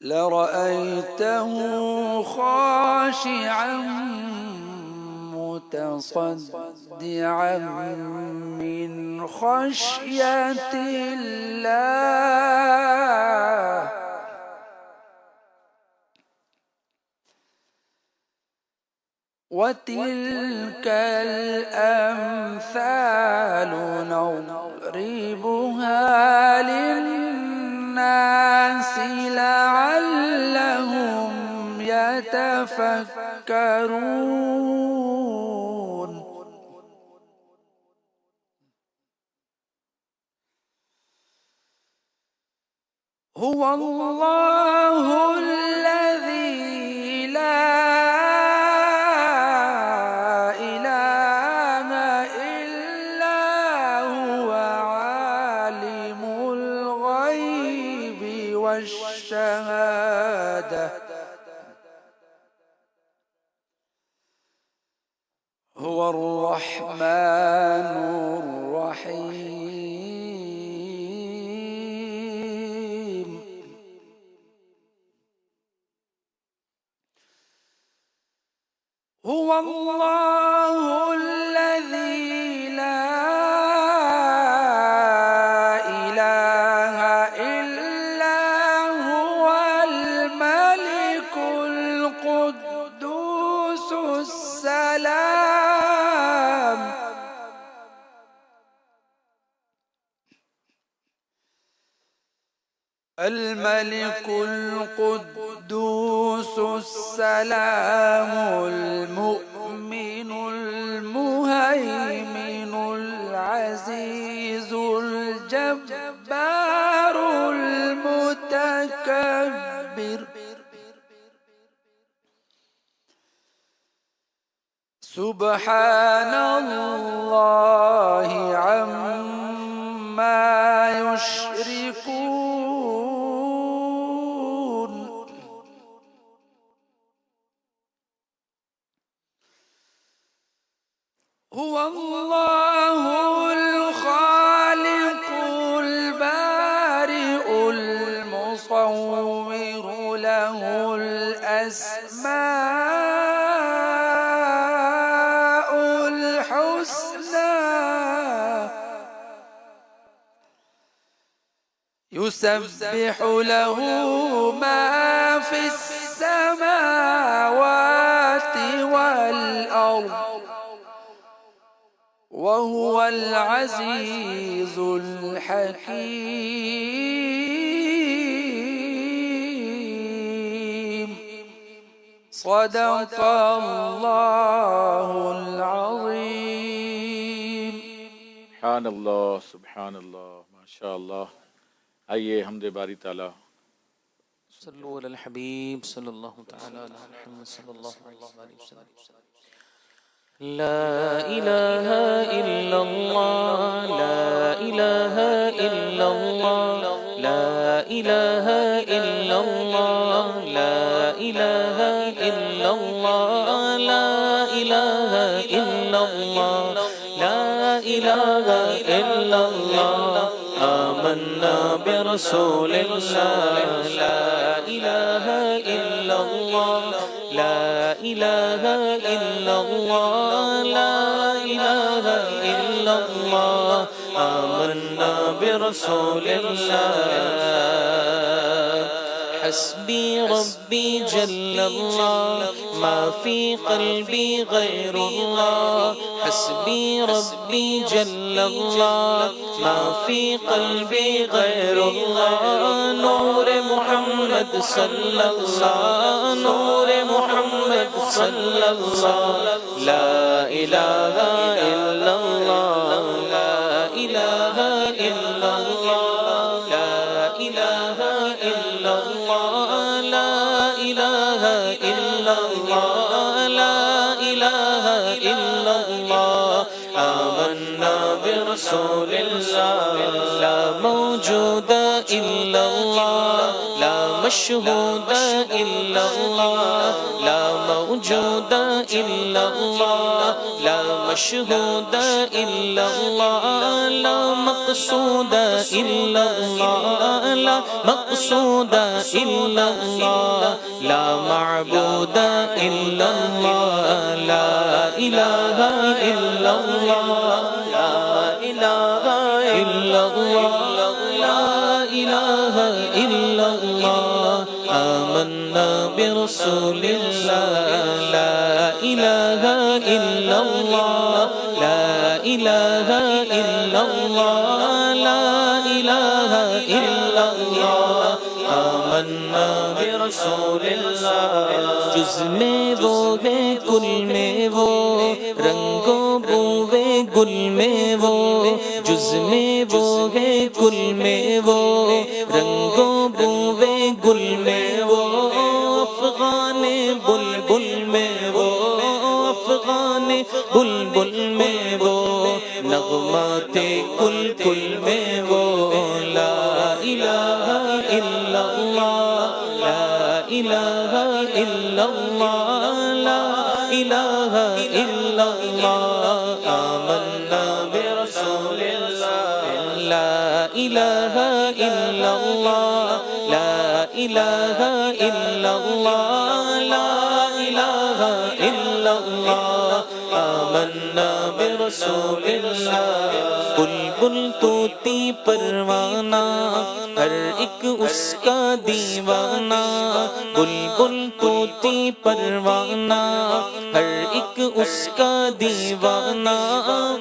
لرأيته خاشعا متصدعا من خشية الله. وتلك الأمثال نضربها للناس لعلهم يتفكرون. هو الله الذي لا إله إلا هو عالم الغيب والشهادة. هو الرحمن الرحيم. هو الله الذي لا إله إلا هو الملك القدوس السلام. الملك القدوس السلام المؤمن المهيمن العزيز الجبار المتكبر سبحان الله عما يشركون هو الله الخالق البارئ المصور له الأسماء الحسنى يسبح له ما في السماوات والأرض وهو العزيز الحكيم صدق الله العظيم سبحان اللہ سبحان اللہ ماشاء اللہ. آئیے حمد باری تعالیٰ. صلو علی الحبیب صلی اللہ تعالی علی محمد صلی اللہ علیہ وسلم. لا الہ الا اللہ لا الہ الا اللہ لا الہ الا اللہ لا الہ الا اللہ لا الہ الا اللہ لا الہ الا اللہ آمنا برسول اللہ لا الہ الا اللہ لا الہ الا اللہ لا الہ الا اللہ آمنا برسول اللہ حسبی ربی جل اللہ ما فی قلبی غیر اللہ حسبی ربی جل اللہ ما فی قلبی غیر اللہ نور محمد صلی اللہ نور محمد صلی اللہ لا الہ الا اللہ لا الہ الا اللہ لا الہ الا اللہ لا الہ الا اللہ لا الہ الا اللہ آمنا برسول اللہ لا موجود الا اللہ لا مشہود الا اللہ لا موجود الا اللہ لا مشہود الا اللہ لا مقصود الا اللہ لا مقصود الا اللہ لا معبود الا اللہ لا الہ الا اللہ لا الہ الا اللہ لا الہ الا اللہ آمنا برسول اللہ لا الہ الا اللہ لا الہ الا اللہ لا الہ الا اللہ آمنا برسول اللہ جز میں وہ ہے کل میں وہ رنگوں بوے گل میں وہ جز میں وہ ہے کل میں وہ رنگوں بوے گل میں وہ افغان بلبل میں وہ افغان بلبل میں وہ نغمات کل کل میں وہ لا الہ الا اللہ لا الہ الا اللہ لا الہ الا اللہ آمنا برسول اللہ لا الہ الا اللہ لا الہ الا اللہ لا الہ الا اللہ آمنا برسول اللہ بلبل طوطی پروانہ ہر ایک اس کا دیوانہ بلبل طوطی پروانہ ہر ایک اس کا دیوانہ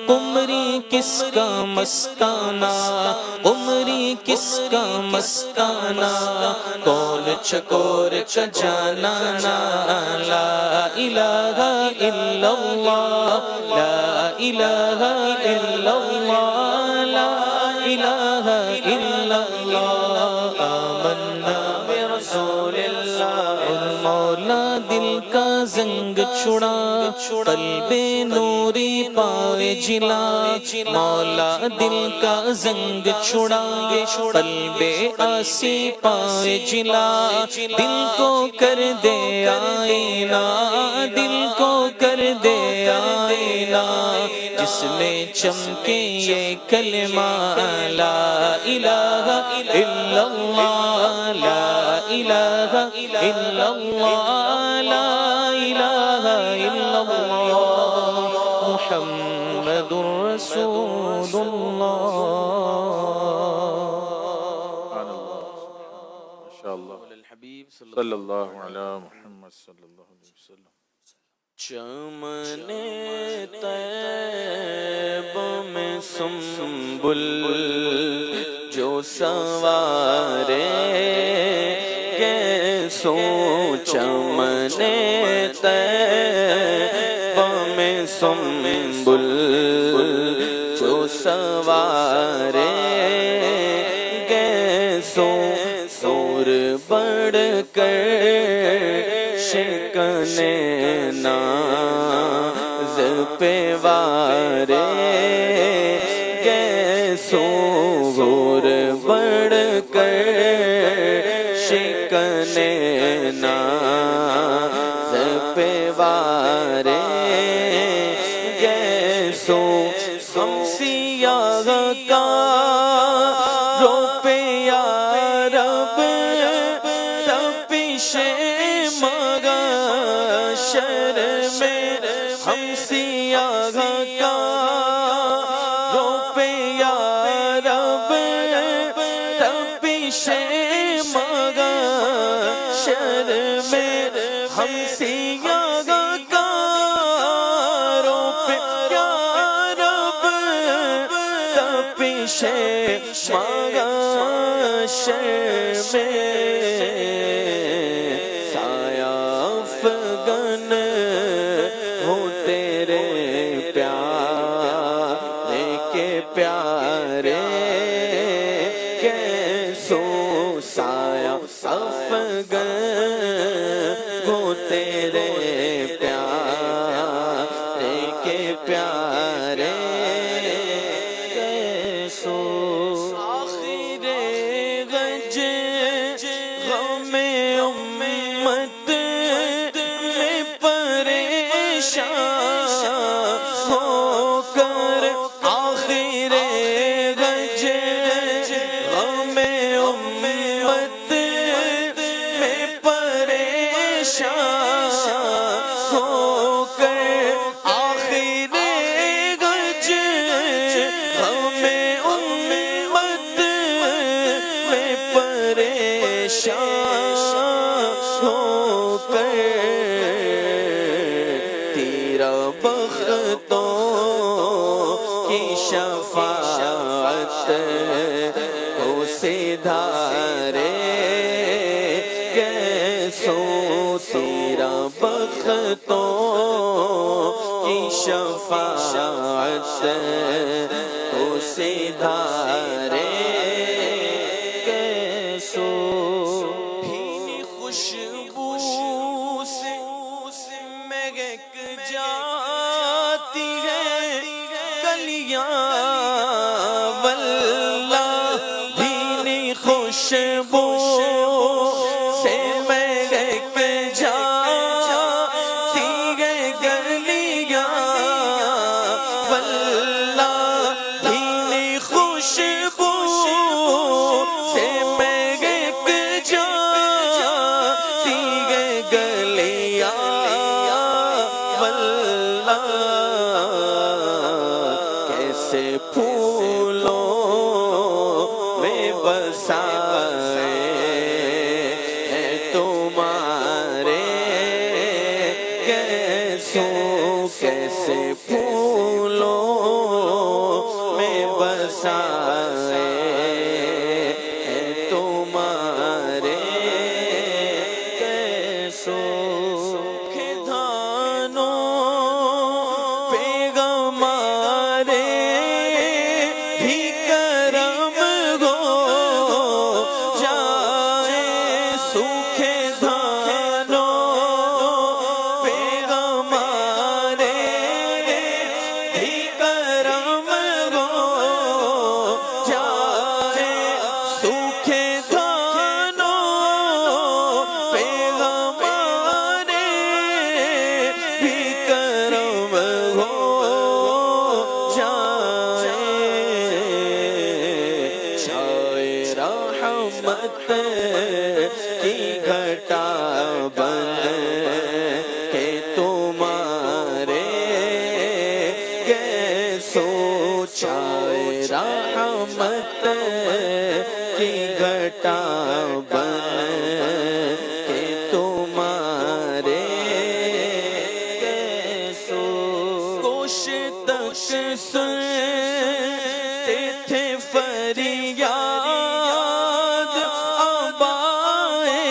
قمری کے کس کا مستانہ، عمری کس کا مستانہ، کون چکور کا جانانا، لا الہ الا اللہ، لا الہ الا اللہ، لا الہ الا اللہ، آمنا برسول اللہ۔ مولا دل کا زنگ چھڑا، قلب نوری پائے جلا، مولا دل کا زنگ چھڑا، قلب آسی پائے جلا، دل کو کر دے آئینہ، دل کو کر دے آئینہ، جس میں چمکے یہ کلمہ، لا الہ الا اللہ، لا الہ الا اللہ، لا الہ الا اللہ، محمد رسول اللہ۔ ماشاءاللہ، صلی اللہ علی محمد صلی اللہ علیہ وسلم۔ چمن طیب میں سنبل جو سوارے کیسو، چمن طیب میں سنبل جو سوارے کیسو، سور بڑھ کر شکنے ناز پہ وارے کیسو، غور بڑھ کر شکنے ناز پہ وارے کیسو، ہم سیاہ کا رو پہ یا رب تپش محشر میں، ہم سیاہ کا رو پہ یا رب تپش محشر میں، ہم سیاہ کا رو پہ یا رب تپش محشر میں، سایہ افغن ہو تیرے پیارے کے پیارے کیسو، سایہ افغن ہو تیرے پیارے کے پیارے کیسو، آخر غج غم امت میں پریشان ہو کر، آخر غج غم امت میں پریشان ہو کر، آخر غج غم امت میں پریشان ہو کر، تیرا بختوں کی شفاعت کو سدھارے کیسو، تیرا بختوں کی شفاعت کو سدھارے کیسو، بھینی خوشبو سے مہک جاتی ہے گلیاں، واللہ بھینی خوشبو سے مہک جاتی ہے گلیاں، واللہ بھینی خوشبو سے مہک جاتی ہے گلیاں، واللہ کیسے پھولوں میں بسائے ہیں تمہارے کیسو، کیسے پھولوں کی گھٹا بن کے تمہارے گیسوں چھائے رحمت کی گھٹا بن کے تمہارے گیسوں گوش تک سنتے تھے فریاد آبائے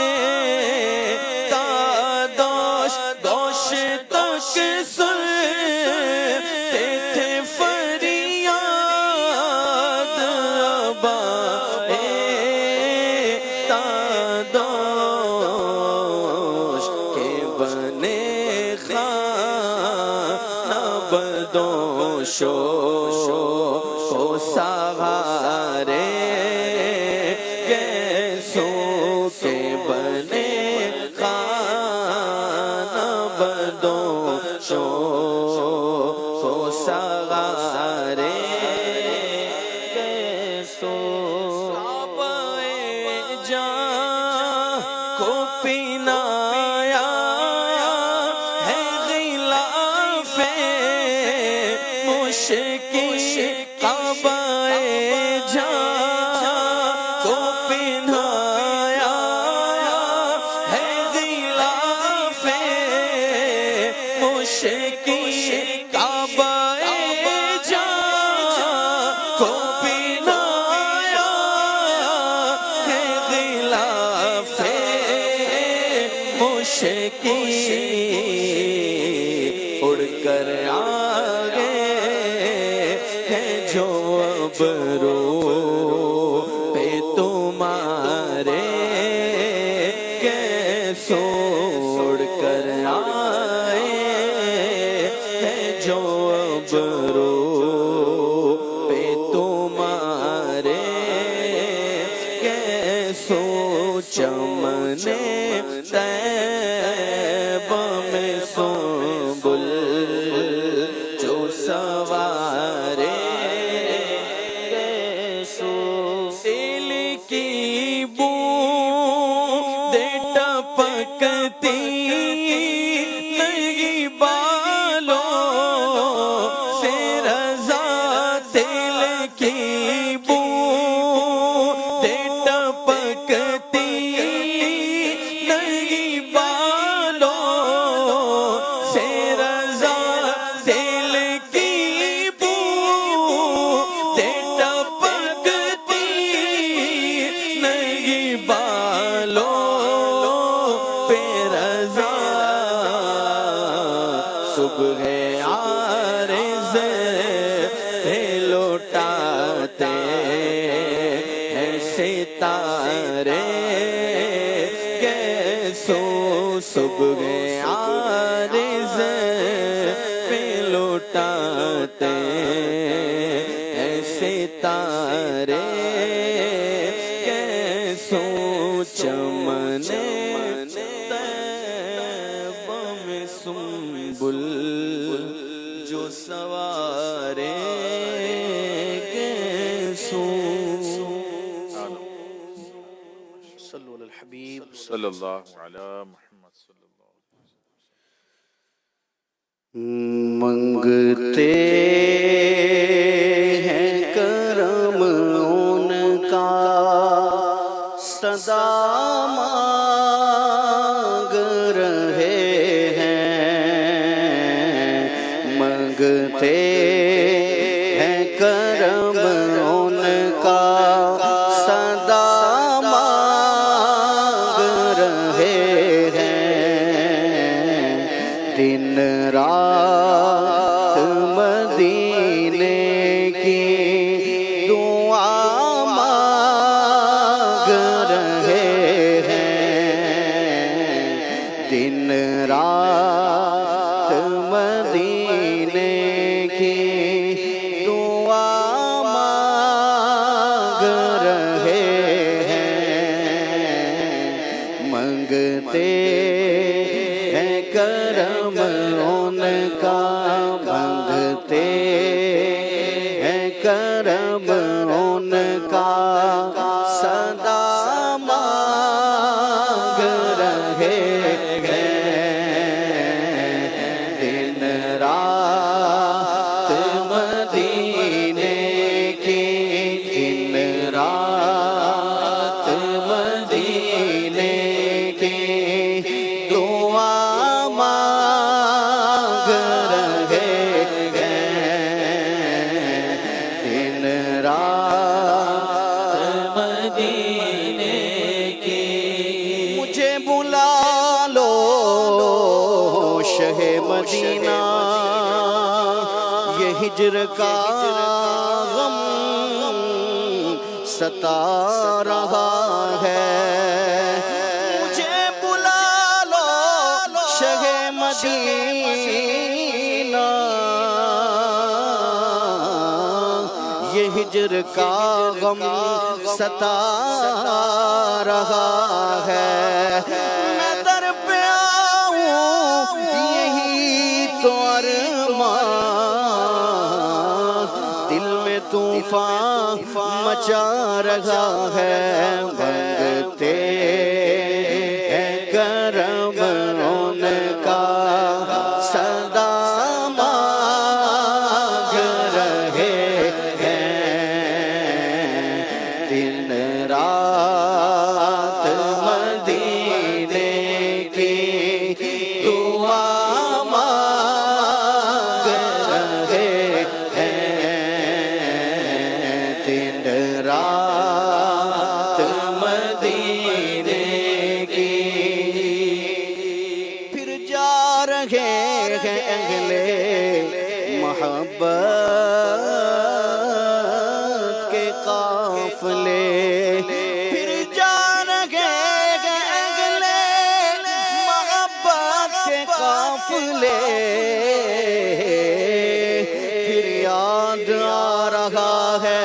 داداش گوش تک سنتے تھے فریاد آبائے داداش کے بنے خانہ بدوشو کو سہارے گیسوں کے بنے خانہ بدوشو کو سہارے گیسوں صحابہ جان کو پینایا ہے غلاف مشکی کعبہ جان کو پہنایا ہے غلاف مشکی کعبہ جان کو پہنایا ہے غلاف مشکی اڑ کر آگے ہے جو ابرو پہ تمہارے گیسوں اڑ کر آئے ہے جو ابرو پہ تمہارے گیسوں چمنے طیبہ میں سنبل جو سوارے گیسوں دل کی بوندیں ٹپکتی نہیں بالوں سے رضا دل کی بوندیں ٹپکتی نہیں بالوں سے رضا دل کی بوندیں ٹپکتی نہیں بالوں پہ رضا صبح عارض پہ لوٹاتے ہیں ستارے گیسوں صبح عارض پہ لوٹاتے ہیں ستارے گیسوں چمنے طیبہ میں سنبل جو سوارے گیسوں صلو علی الحبیب صلی اللہ علی محمد صلی اللہ علیہ منگتے ہیں کرم ان کا صدا مانگ رہے ہیں منگتے ہیں کرم ان کا صدا مانگ رہے ہیں دن رات مدینے کی دعا مانگ رہے ہیں دن رات مدینے کی دعا مانگ رہے ہیں منگتے ہیں کرم ان کا منگتے ہیں کرم ان کا صدا مانگ ہجر کا غم ستا رہا ہے مجھے بلا لو شہ مدینہ یہ ہجر کا غم ستا رہا ہے میں در پہ آؤں یہی تو ارمان دل میں طوفان مچا رہا ہے مانگتے ہیں کرم ان کا صدا مانگ رہے دن رات مدینے کی دعا مانگ رہے ہیں دن رات مدینے کی پھر جا رہے ہیں اہل محبت کے قافلے پھر جا رہے ہیں اہل محبت کے قافلے پھر یاد آ رہا ہے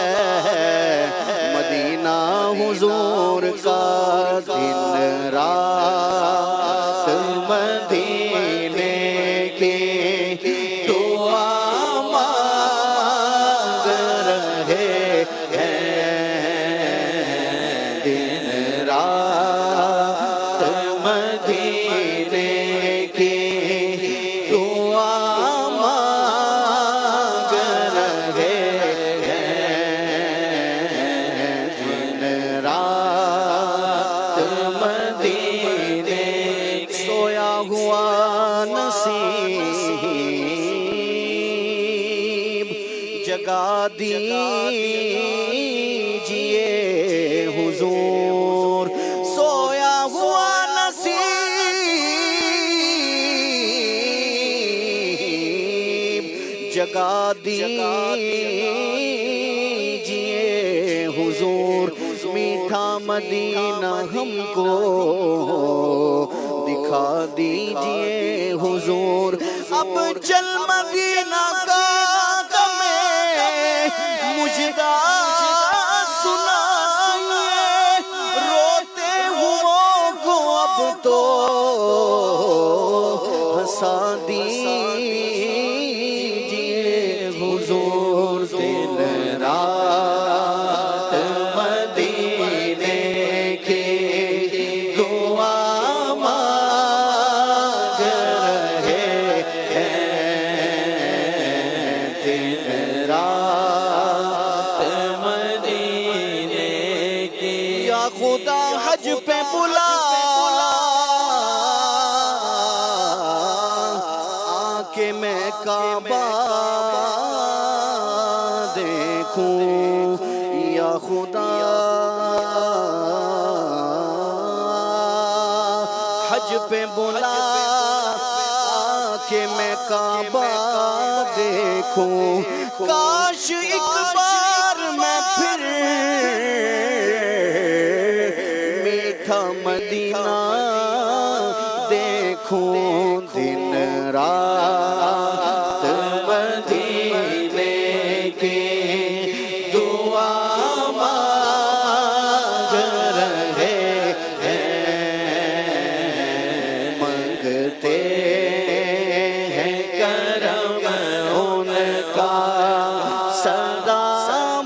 مدینہ حضور کا دن رات مدینے کی دعا مانگ رہے ہیں دن رات مدینے کی دعا مانگ رہے ہیں دن رات مدینے سویا ہوا نصیب جگا دیجئے حضور سویا ہوا نصیب جگا دیجئے حضور میٹھا مدینہ ہم کو دکھا دیجئے حضور اب چل مدینہ کا مجھدا سنائیے روتے ہوں کو اب تو ہنسا دیجئے حضور دن رات مدینے کی دعا مانگ رہے ہیں دن رات مدینے کی یا خدا حج پہ بلا آکے میں کعبہ دیکھوں یا خدا حج پہ بلا کہ میں کعبہ دیکھوں کاش ایک بار میں پھر میٹھا مدینہ دیکھوں دن رات مدینے کی دعا مانگ رہے ہیں مانگتے ہیں کرم ان کا صدا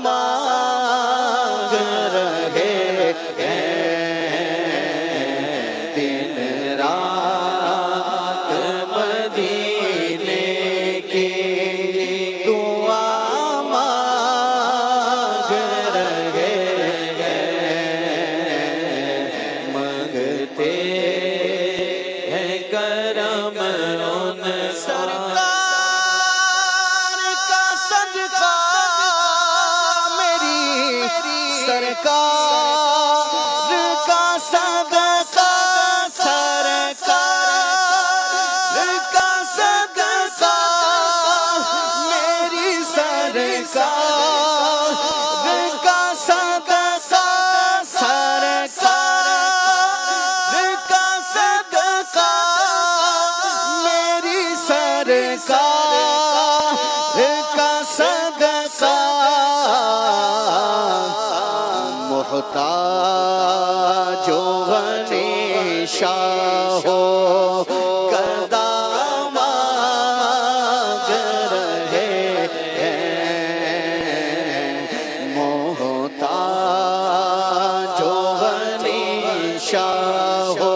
مانگ رہے ہیں دن رات مدینے محتاج و غنی شاہ ہو گدا مانگ رہے ہیں محتاج و غنی شاہ ہو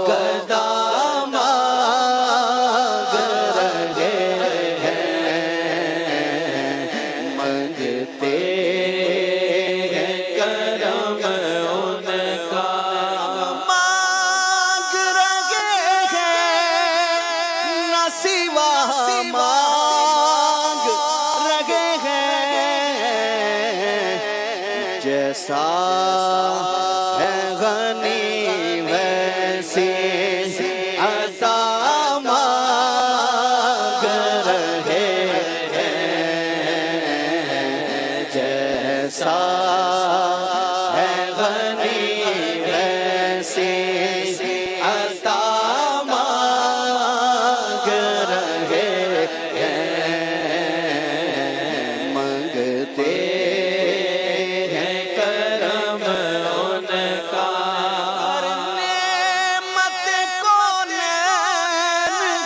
گدا مانگ رہے ہیں منگتے ہیں کرم ان کا مانگ رہے ہیں نہ سوا مانگ رہے ہیں جیسا ہے غنی ویسی عطا مانگ رہے ہیں جیسا ہے غنی ویسی عطا مانگ رہے ہیں منگتے ہیں کرم ان کا نعمت کون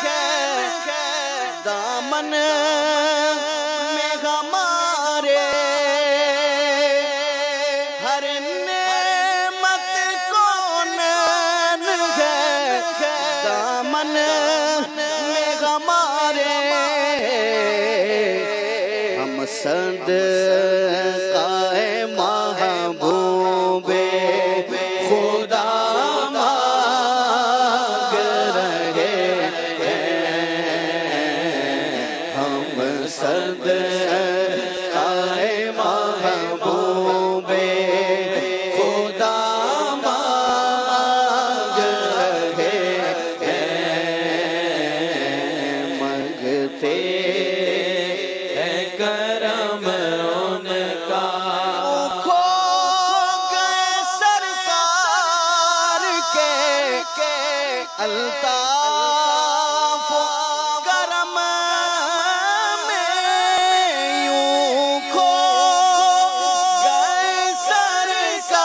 ہے دامن میں ہمارے ہر نعمت کون ہے دامن میں ہمارے ہم صدقہ محبوب خدا مانگ رہے ہیں ہم صدقہ محبوب خدا مانگ رہے ہیں منگتے ہیں کرم ان کا کھو گئے سرکار کے الطاف و کرم میں یوں کھو گئے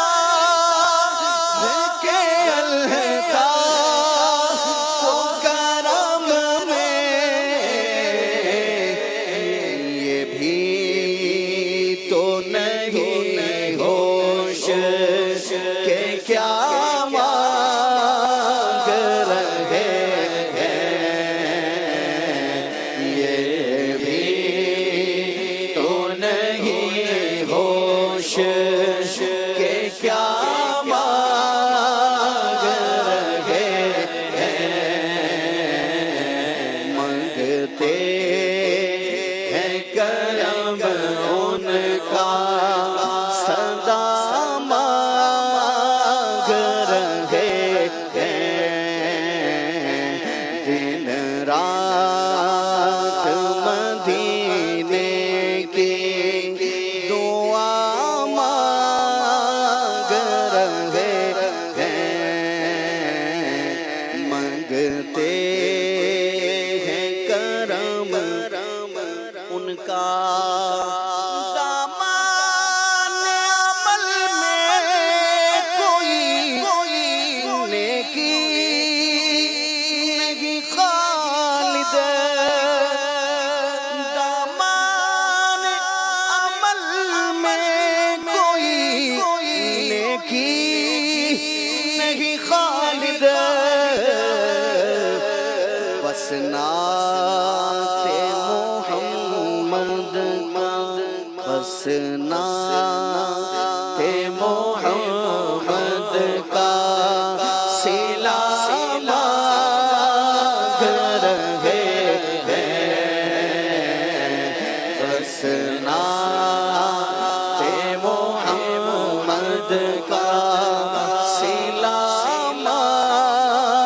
سرکار کے الطاف و کرم میں یہ بھی تو نہیں ہوش کہ کیا مانگ رہے ہیں یہ بھی تو نہیں ہوش کہ کیا مانگ رہے ہیں منگتے ہیں کرم ان کا سدا مانگ رہے ہیں دن رات مدینے کی دعا مانگ رہے ہیں منگتے ہیں کرم ان کا دامان عمل میں کوئی نیکی نہیں خالد دامان عمل میں کوئی نیکی نہیں خالد بس نعت محمد بس نعت محمد کا صلہ مانگ رہے ہیں بس نعت محمد کا صلہ مانگ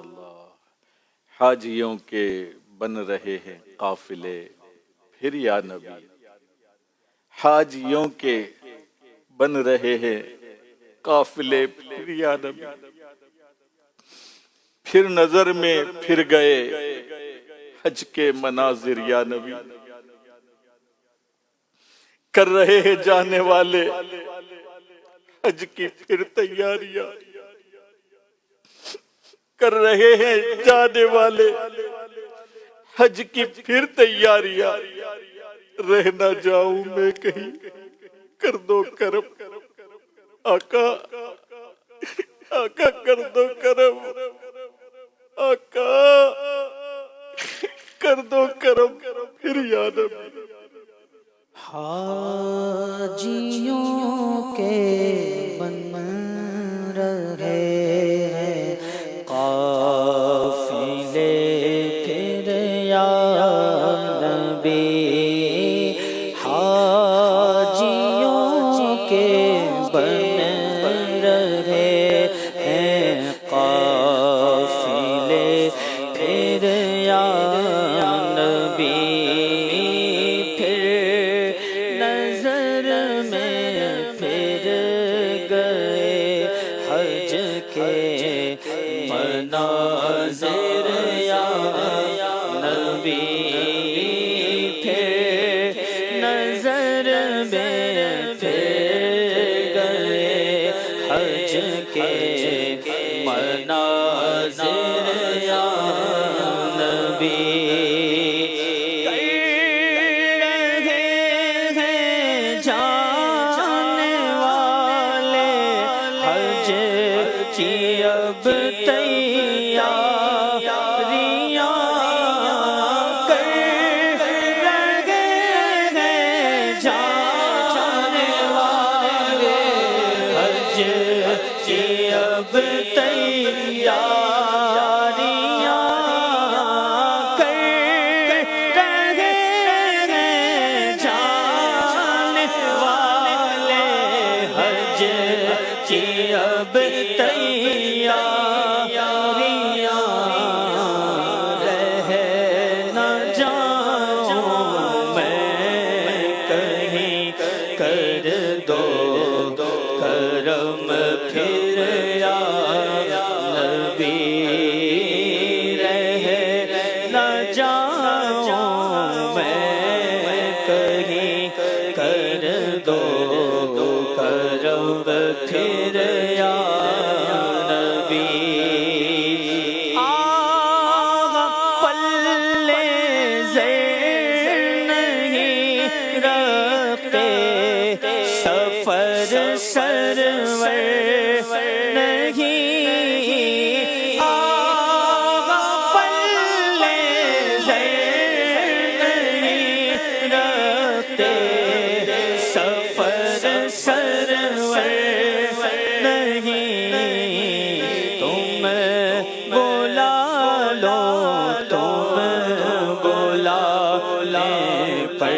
اللہ حاجیوں کے بن رہے ہیں قافلے پھر یا نبی حاجیوں کے بن رہے ہیں قافلے پھر یا نبی پھر نظر میں پھر گئے حج کے مناظر یا نبی کر رہے ہیں جانے والے حج کی پھر تیاریاں کر رہے ہیں جانے والے حج کی پھر تیاریاں رہ نہ جاؤں میں کہیں کر دو کرم آقا آقا کر دو کرم آقا کر دو کرم پھر یا نبی حاجیوں کے بن رہے ہیں قافلے پھر یا نبی حاجیوں کے بن رہے ہیں قافلے پھر یا نبی مناظر یا نبی پھر نظر میں پھر گئے حج کے مناظر یا نبی کی اب تیاریاں کر رہے ہیں جانے والے حج کی اب تیاریاں کر رہے ہیں جانے والے حج کی اب تیاریاں رہ نہ جاؤں میں کہیں کر دو کرم پھر یا نبی رہ نہ جاؤں میں کہیں کر دو کرم پھر یا سفر سرور نہیں آغا پلے زیر نہیں رکھتے سفر سرور نہیں تم بلا لو تم بلا لے پر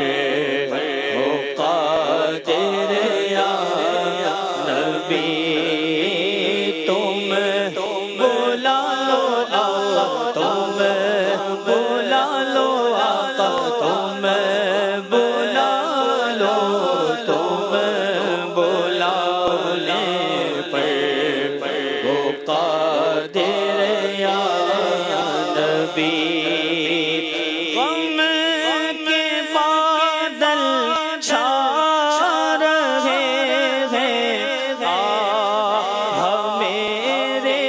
غم کے بادل چھا رہے ہیں میرے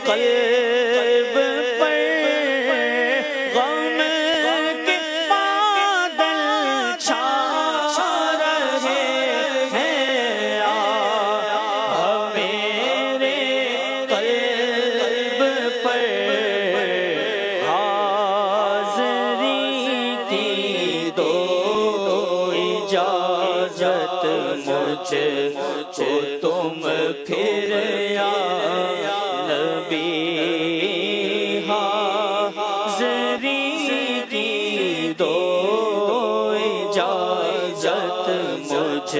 قلب پر غم کے بادل چھا رہے ہیں میرے قلب پر اجازت مجھ کو تم پھر یا نبی حاضری کی دو اجازت مجھ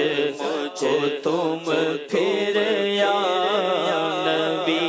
کو تم پھر یا نبی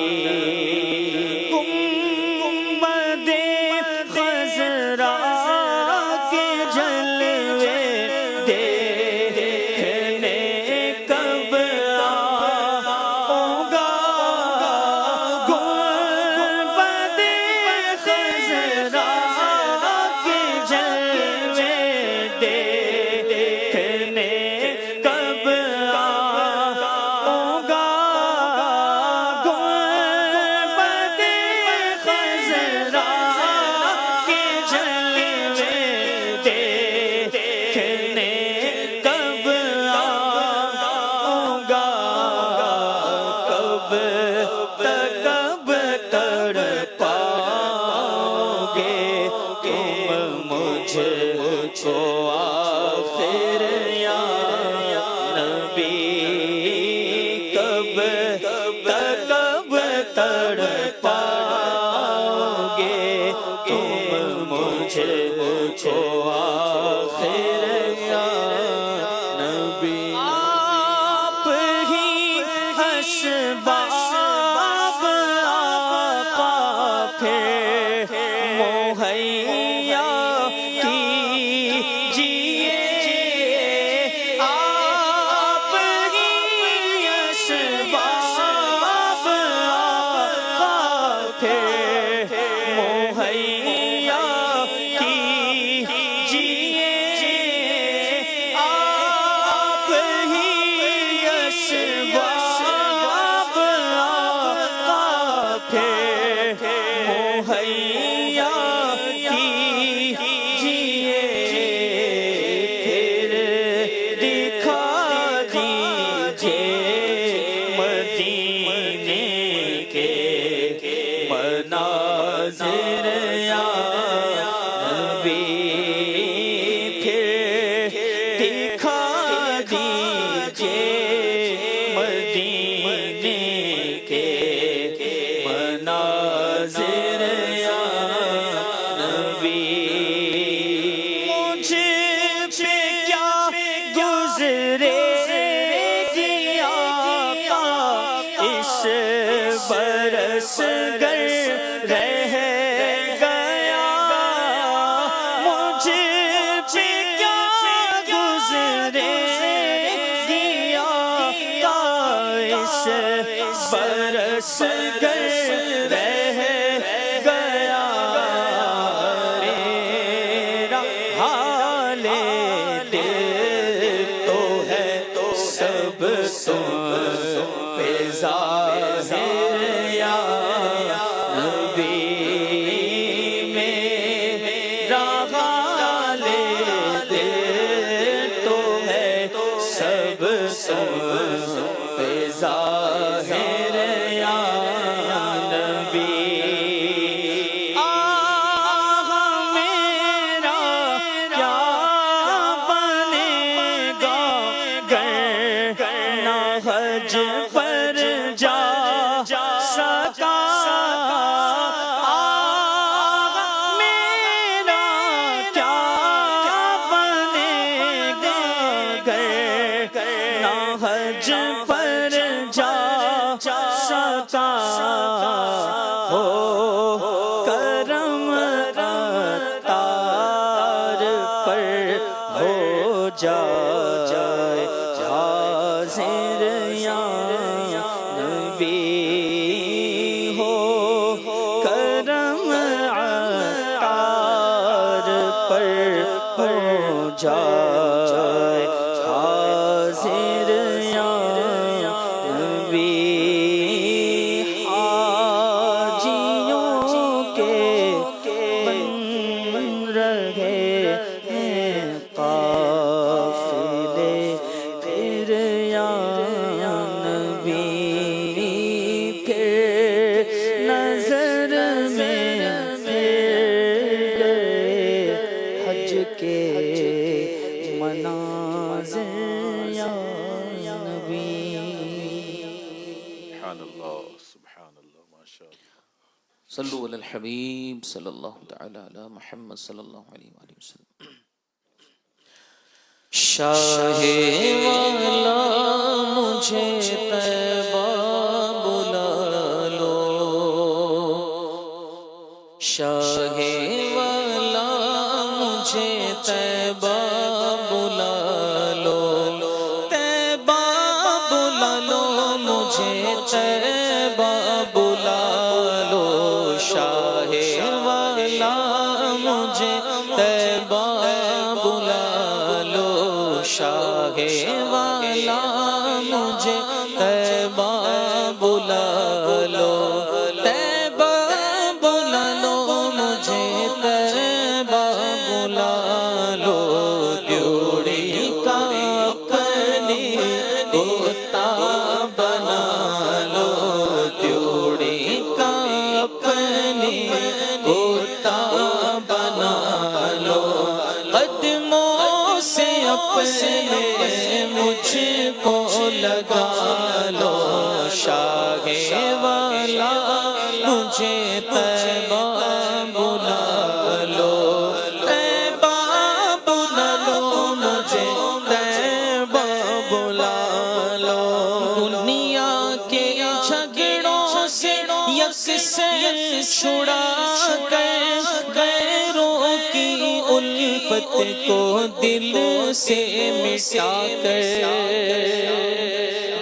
کو آخر یا نبی کب تڑ پاؤ گے تم مجھے کو آخر یا نبی آپ ہی اسباب آقا پھر مہیا کیجئے آپ ہی اسباب آقا پھر مہیا کیجئے آپ ہی اسباب آقا پھر مہیا کیجئے پھر دکھا دیجئے مدینے کے مناظر یا نبی پھر دکھا دیجئے مدینے کے مناظر یا نبی مجھ پہ کیا گزرے گی آقا اس برس گر رہ گیا مجھ پہ کیا گزرے گی آقا اس برس گر رہ گیا میرا حال دل تو ہے سب پہ ظاہر یا نبی میرا حال دل تو ہے سب پہ ظاہر یا نبی آہ میرا کیا بنے گا گر نہ حج پر جا سکا آہ میرا کیا بنے گا گر نہ حج پر جا سکا ہو کرم عطار پر ہو جائے حاضر یا نبی ہو کرم عطار پر ہو جائے حاضر یا نبی حاجیوں کے بن رہے ہیں قافلے پھر یا نبی پھر نظر میں پھر گئے حج کے مناظر یا نبی سبحان اللہ سبحان اللہ ماشاء اللہ صلو علی الحبیب صلی اللہ تعالی علی محمد صلی اللہ علیہ وآلہ وسلم شاہ والا مجھے طیبہ بلا لو شاہ والا مجھے طیبہ بلا لو طیبہ بلا لو مجھے طیبہ بلا لو شاہ والا مجھے طیبہ بلا لو شاہ والا مجھے طیبہ بلا لو طیبہ بلا لو مجھے طیبہ بلا لو دیوڑی کا اپنی کتا بنا لو دیوڑی کا اپنی کتا بنا لو قدم اپنے مجھ کو لگا لو شاہ والا مجھے طیبہ بلا لو طیبہ بلا لو مجھے طیبہ بلا لو دنیا کے جھگڑوں سے یکسر چھڑا کر غیروں کی الفت کو دل سے مٹا کر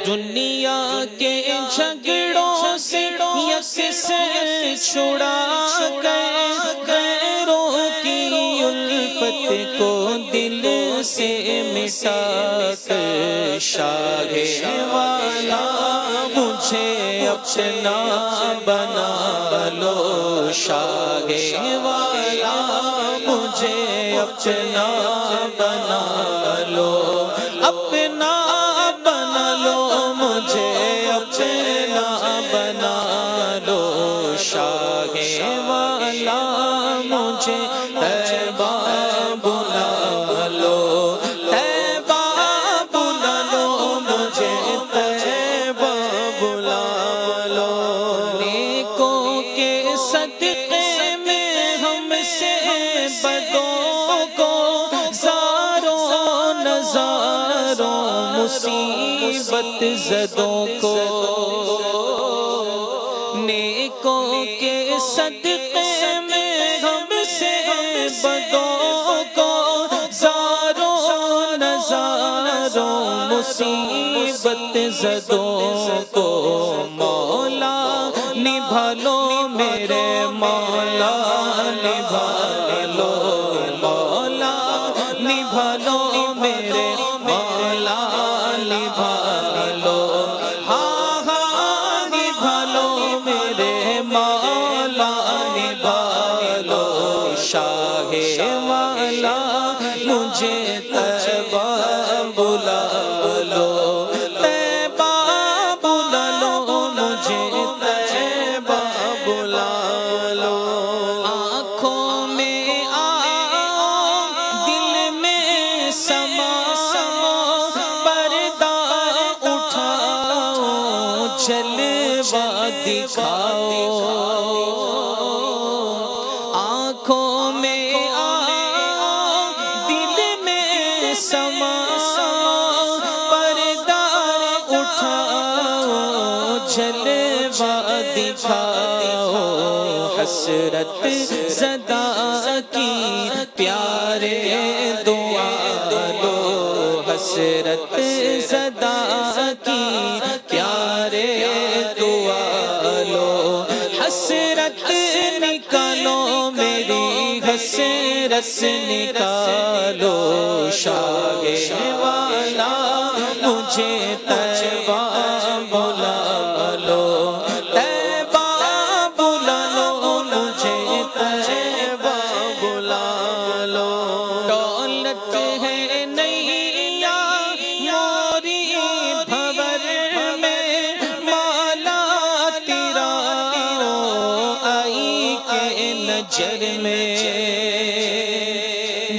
دنیا کے جھگڑوں سے یکسر چھڑا کر غیروں کی الفت کو دل سے مٹا کر شاہ والا مجھے اپنا بنا لو شاہ والا مجھے اپنا بنا لو اپنا بنا لو مجھے اپنا بنا لو شاہ والا مجھے طیبہ بلا لو طیبہ بلا لو مجھے طیبہ بلا لو نیکوں کے صدقے میں ہم سے بدوں کو زاروں نزاروں مصیبت زدوں کو نیکوں کے صدقے میں ہم سے بدوں کو زاروں نزاروں مصیبت زدوں کو مولا نبھا لو میرے مولا نبھا لو مولا نبھا لو میرے مولا نبھا لو ہاں ہاں نبھا لو میرے مولا نبھا لو شاہ والا مجھے طیبہ بلا لو طیبہ بلا لو مجھے طیبہ بلا لو آنکھوں میں آؤ دل میں سما پردہ اٹھاؤ جلوہ دکھاؤ آنکھوں میں آؤ دل میں سما پردہ اٹھاؤ جلوہ دکھاؤ حسرت زدہ کی پیارے دعا لو حسرت زدہ کی پیارے دعا لو حسرت نکالو میری حسرت نکالو شاہ والا مجھے طیبہ بلا لو طیبہ بلا لو مجھے طیبہ بلا لو دولت ہے نیا موری بھور میں مالا تیرا آئی کے نجر میں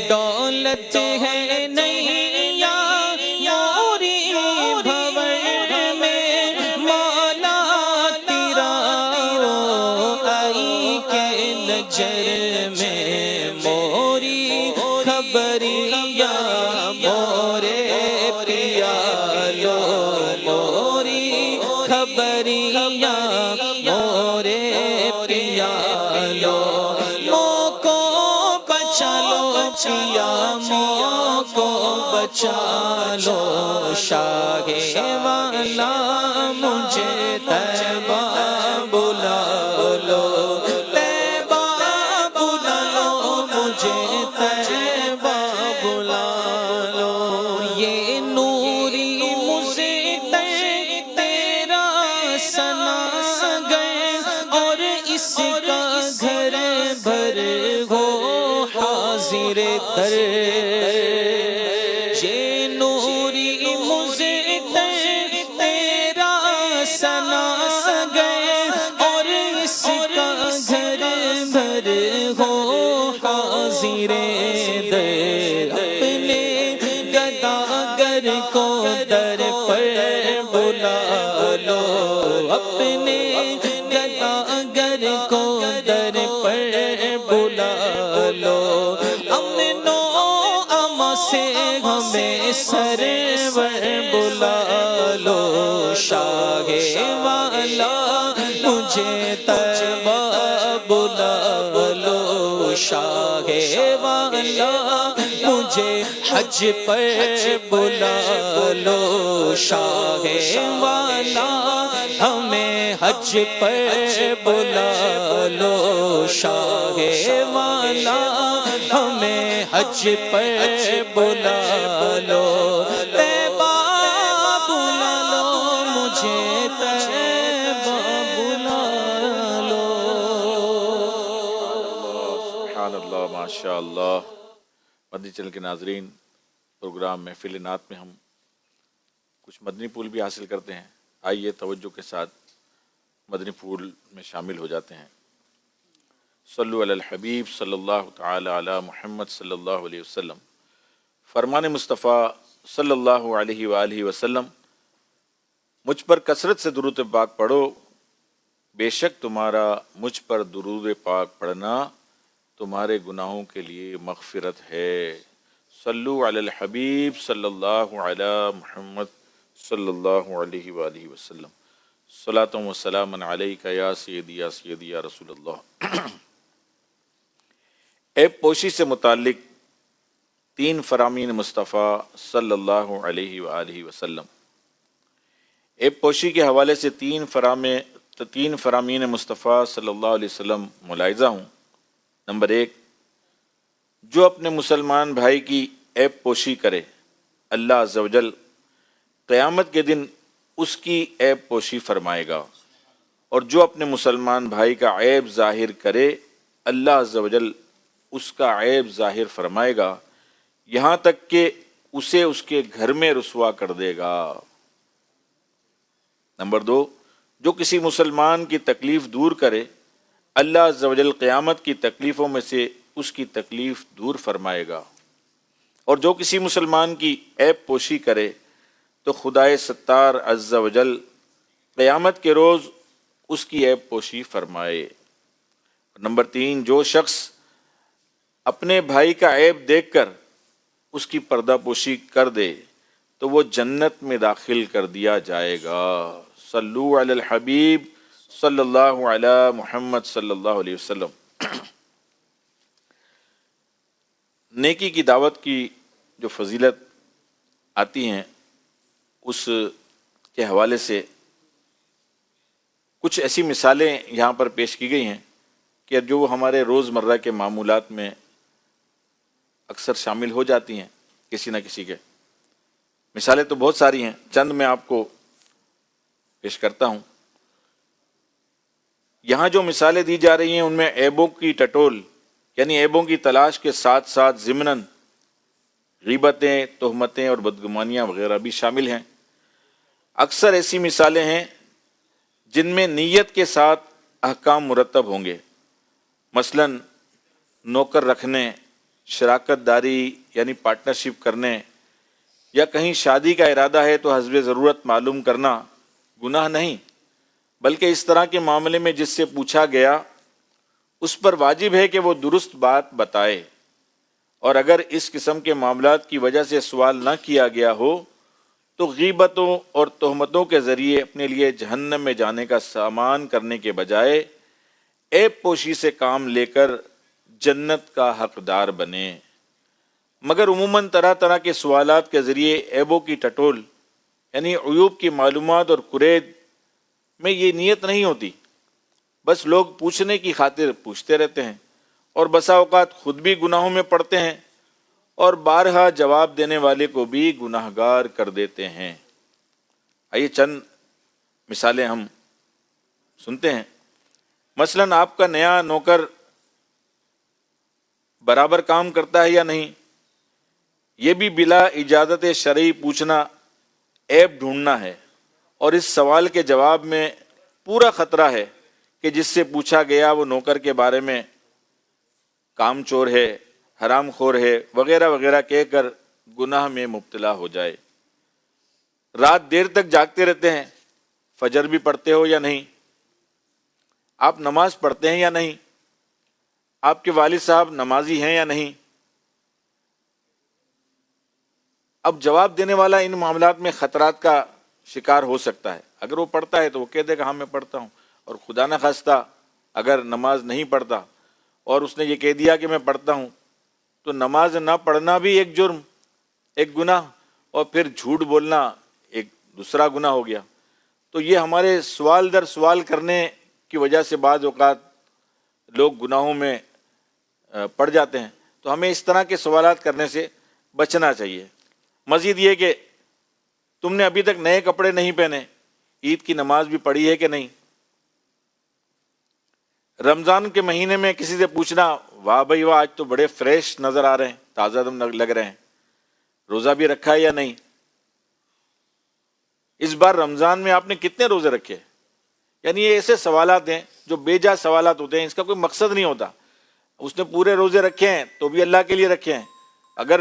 دولت ہے نیا موری بھور میں مالا تیرا آئی کے نجر میں موری خبریا مورے پیا لو موری خبریا مورے پیا لو مو کو بچا لو پیا مو کو بچا لو شاہ والا مجھے طیبہ بلا لو طیبہ بلا لو مجھے طیبہ بلا لو یہ نوری مجھے تیرا سنا گئے اور اس کا گھر بھر ہو حاضر در یہ نوری مجھے تیرا سنا گئے اور اس کا گھر بھر ہو حاضر در اپنے گدا اپنے گداگر کو در پر بلا لو، امن و امان سے ہمیں سرور بلا لو، شاہ والا مجھے طیبہ بلا لو، شاہ والا مجھے حج پر بلا لو، شاہ والا ہمیں حج پر بلا لو، شاہ والا ہمیں حج پر بلا لو، طیبہ بلا لو مجھے، طیبہ بلا لو۔ سبحان اللہ، ماشاء اللہ۔ مدنی چینل کے ناظرین، پروگرام محفل نعت میں ہم کچھ مدنی پھول بھی حاصل کرتے ہیں۔ آئیے توجہ کے ساتھ مدنی پھول میں شامل ہو جاتے ہیں۔ صلو علی الحبیب صلی اللہ تعالی علی محمد صلی اللہ علیہ وسلم۔ فرمان مصطفیٰ صلی اللہ علیہ وآلہ وسلم، مجھ پر کثرت سے درود پاک پڑھو، بے شک تمہارا مجھ پر درود پاک پڑھنا تمہارے گناہوں کے لیے مغفرت ہے۔ صلو علی الحبیب صلی اللہ علی محمد صلی اللہ علیہ وآلہ وسلم۔ صلاۃ و سلام علیک یا سیدی یا سیدی یا رسول اللہ۔ عیب پوشی سے متعلق 3 فرامین مصطفیٰ صلی اللہ علیہ وآلہ وسلم۔ عیب پوشی کے حوالے سے 3 فرامین مصطفیٰ صلی اللہ علیہ وسلم ملاحظہ ہوں۔ نمبر 1، جو اپنے مسلمان بھائی کی عیب پوشی کرے، اللہ عز و جل قیامت کے دن اس کی عیب پوشی فرمائے گا، اور جو اپنے مسلمان بھائی کا عیب ظاہر کرے، اللہ عز و جل اس کا عیب ظاہر فرمائے گا، یہاں تک کہ اسے اس کے گھر میں رسوا کر دے گا۔ نمبر 2، جو کسی مسلمان کی تکلیف دور کرے، اللہ عز و جل قیامت کی تکلیفوں میں سے اس کی تکلیف دور فرمائے گا، اور جو کسی مسلمان کی عیب پوشی کرے تو خدائے ستار عز و جل قیامت کے روز اس کی عیب پوشی فرمائے۔ نمبر 3، جو شخص اپنے بھائی کا عیب دیکھ کر اس کی پردہ پوشی کر دے تو وہ جنت میں داخل کر دیا جائے گا۔ صلو علی الحبیب صلی اللہ علی محمد صلی اللہ علیہ وسلم۔ نیکی کی دعوت کی جو فضیلت آتی ہیں، اس کے حوالے سے کچھ ایسی مثالیں یہاں پر پیش کی گئی ہیں کہ جو ہمارے روزمرہ کے معمولات میں اکثر شامل ہو جاتی ہیں کسی نہ کسی کے۔ مثالیں تو بہت ساری ہیں، چند میں آپ کو پیش کرتا ہوں۔ یہاں جو مثالیں دی جا رہی ہیں ان میں عیبوں کی ٹٹول یعنی عیبوں کی تلاش کے ساتھ ساتھ ضمناً غیبتیں، تہمتیں اور بدگمانیاں وغیرہ بھی شامل ہیں۔ اکثر ایسی مثالیں ہیں جن میں نیت کے ساتھ احکام مرتب ہوں گے، مثلاً نوکر رکھنے، شراکت داری یعنی پارٹنرشپ کرنے، یا کہیں شادی کا ارادہ ہے تو حسب ضرورت معلوم کرنا گناہ نہیں، بلکہ اس طرح کے معاملے میں جس سے پوچھا گیا اس پر واجب ہے کہ وہ درست بات بتائے، اور اگر اس قسم کے معاملات کی وجہ سے سوال نہ کیا گیا ہو تو غیبتوں اور تہمتوں کے ذریعے اپنے لیے جہنم میں جانے کا سامان کرنے کے بجائے عیب پوشی سے کام لے کر جنت کا حقدار بنے۔ مگر عموماً طرح طرح کے سوالات کے ذریعے عیبوں کی ٹٹول یعنی عیوب کی معلومات اور کرید میں یہ نیت نہیں ہوتی، بس لوگ پوچھنے کی خاطر پوچھتے رہتے ہیں، اور بسا اوقات خود بھی گناہوں میں پڑتے ہیں اور بارہا جواب دینے والے کو بھی گناہ گار کر دیتے ہیں۔ آئیے چند مثالیں ہم سنتے ہیں۔ مثلاً آپ کا نیا نوکر برابر کام کرتا ہے یا نہیں، یہ بھی بلا اجازت شرعی پوچھنا عیب ڈھونڈنا ہے، اور اس سوال کے جواب میں پورا خطرہ ہے کہ جس سے پوچھا گیا وہ نوکر کے بارے میں کام چور ہے، حرام خور ہے وغیرہ وغیرہ کہہ کر گناہ میں مبتلا ہو جائے۔ رات دیر تک جاگتے رہتے ہیں، فجر بھی پڑھتے ہو یا نہیں؟ آپ نماز پڑھتے ہیں یا نہیں؟ آپ کے والد صاحب نمازی ہیں یا نہیں؟ اب جواب دینے والا ان معاملات میں خطرات کا شکار ہو سکتا ہے۔ اگر وہ پڑھتا ہے تو وہ کہہ دے گا ہاں میں پڑھتا ہوں، اور خدا نہ خواستہ اگر نماز نہیں پڑھتا اور اس نے یہ کہہ دیا کہ میں پڑھتا ہوں، تو نماز نہ پڑھنا بھی ایک جرم، ایک گناہ، اور پھر جھوٹ بولنا ایک دوسرا گناہ ہو گیا۔ تو یہ ہمارے سوال در سوال کرنے کی وجہ سے بعض اوقات لوگ گناہوں میں پڑ جاتے ہیں، تو ہمیں اس طرح کے سوالات کرنے سے بچنا چاہیے۔ مزید یہ کہ تم نے ابھی تک نئے کپڑے نہیں پہنے، عید کی نماز بھی پڑھی ہے کہ نہیں؟ رمضان کے مہینے میں کسی سے پوچھنا، واہ بھائی واہ آج تو بڑے فریش نظر آ رہے ہیں، تازہ دم لگ رہے ہیں، روزہ بھی رکھا ہے یا نہیں؟ اس بار رمضان میں آپ نے کتنے روزے رکھے؟ یعنی یہ ایسے سوالات ہیں جو بے جا سوالات ہوتے ہیں، اس کا کوئی مقصد نہیں ہوتا۔ اس نے پورے روزے رکھے ہیں تو بھی اللہ کے لیے رکھے ہیں، اگر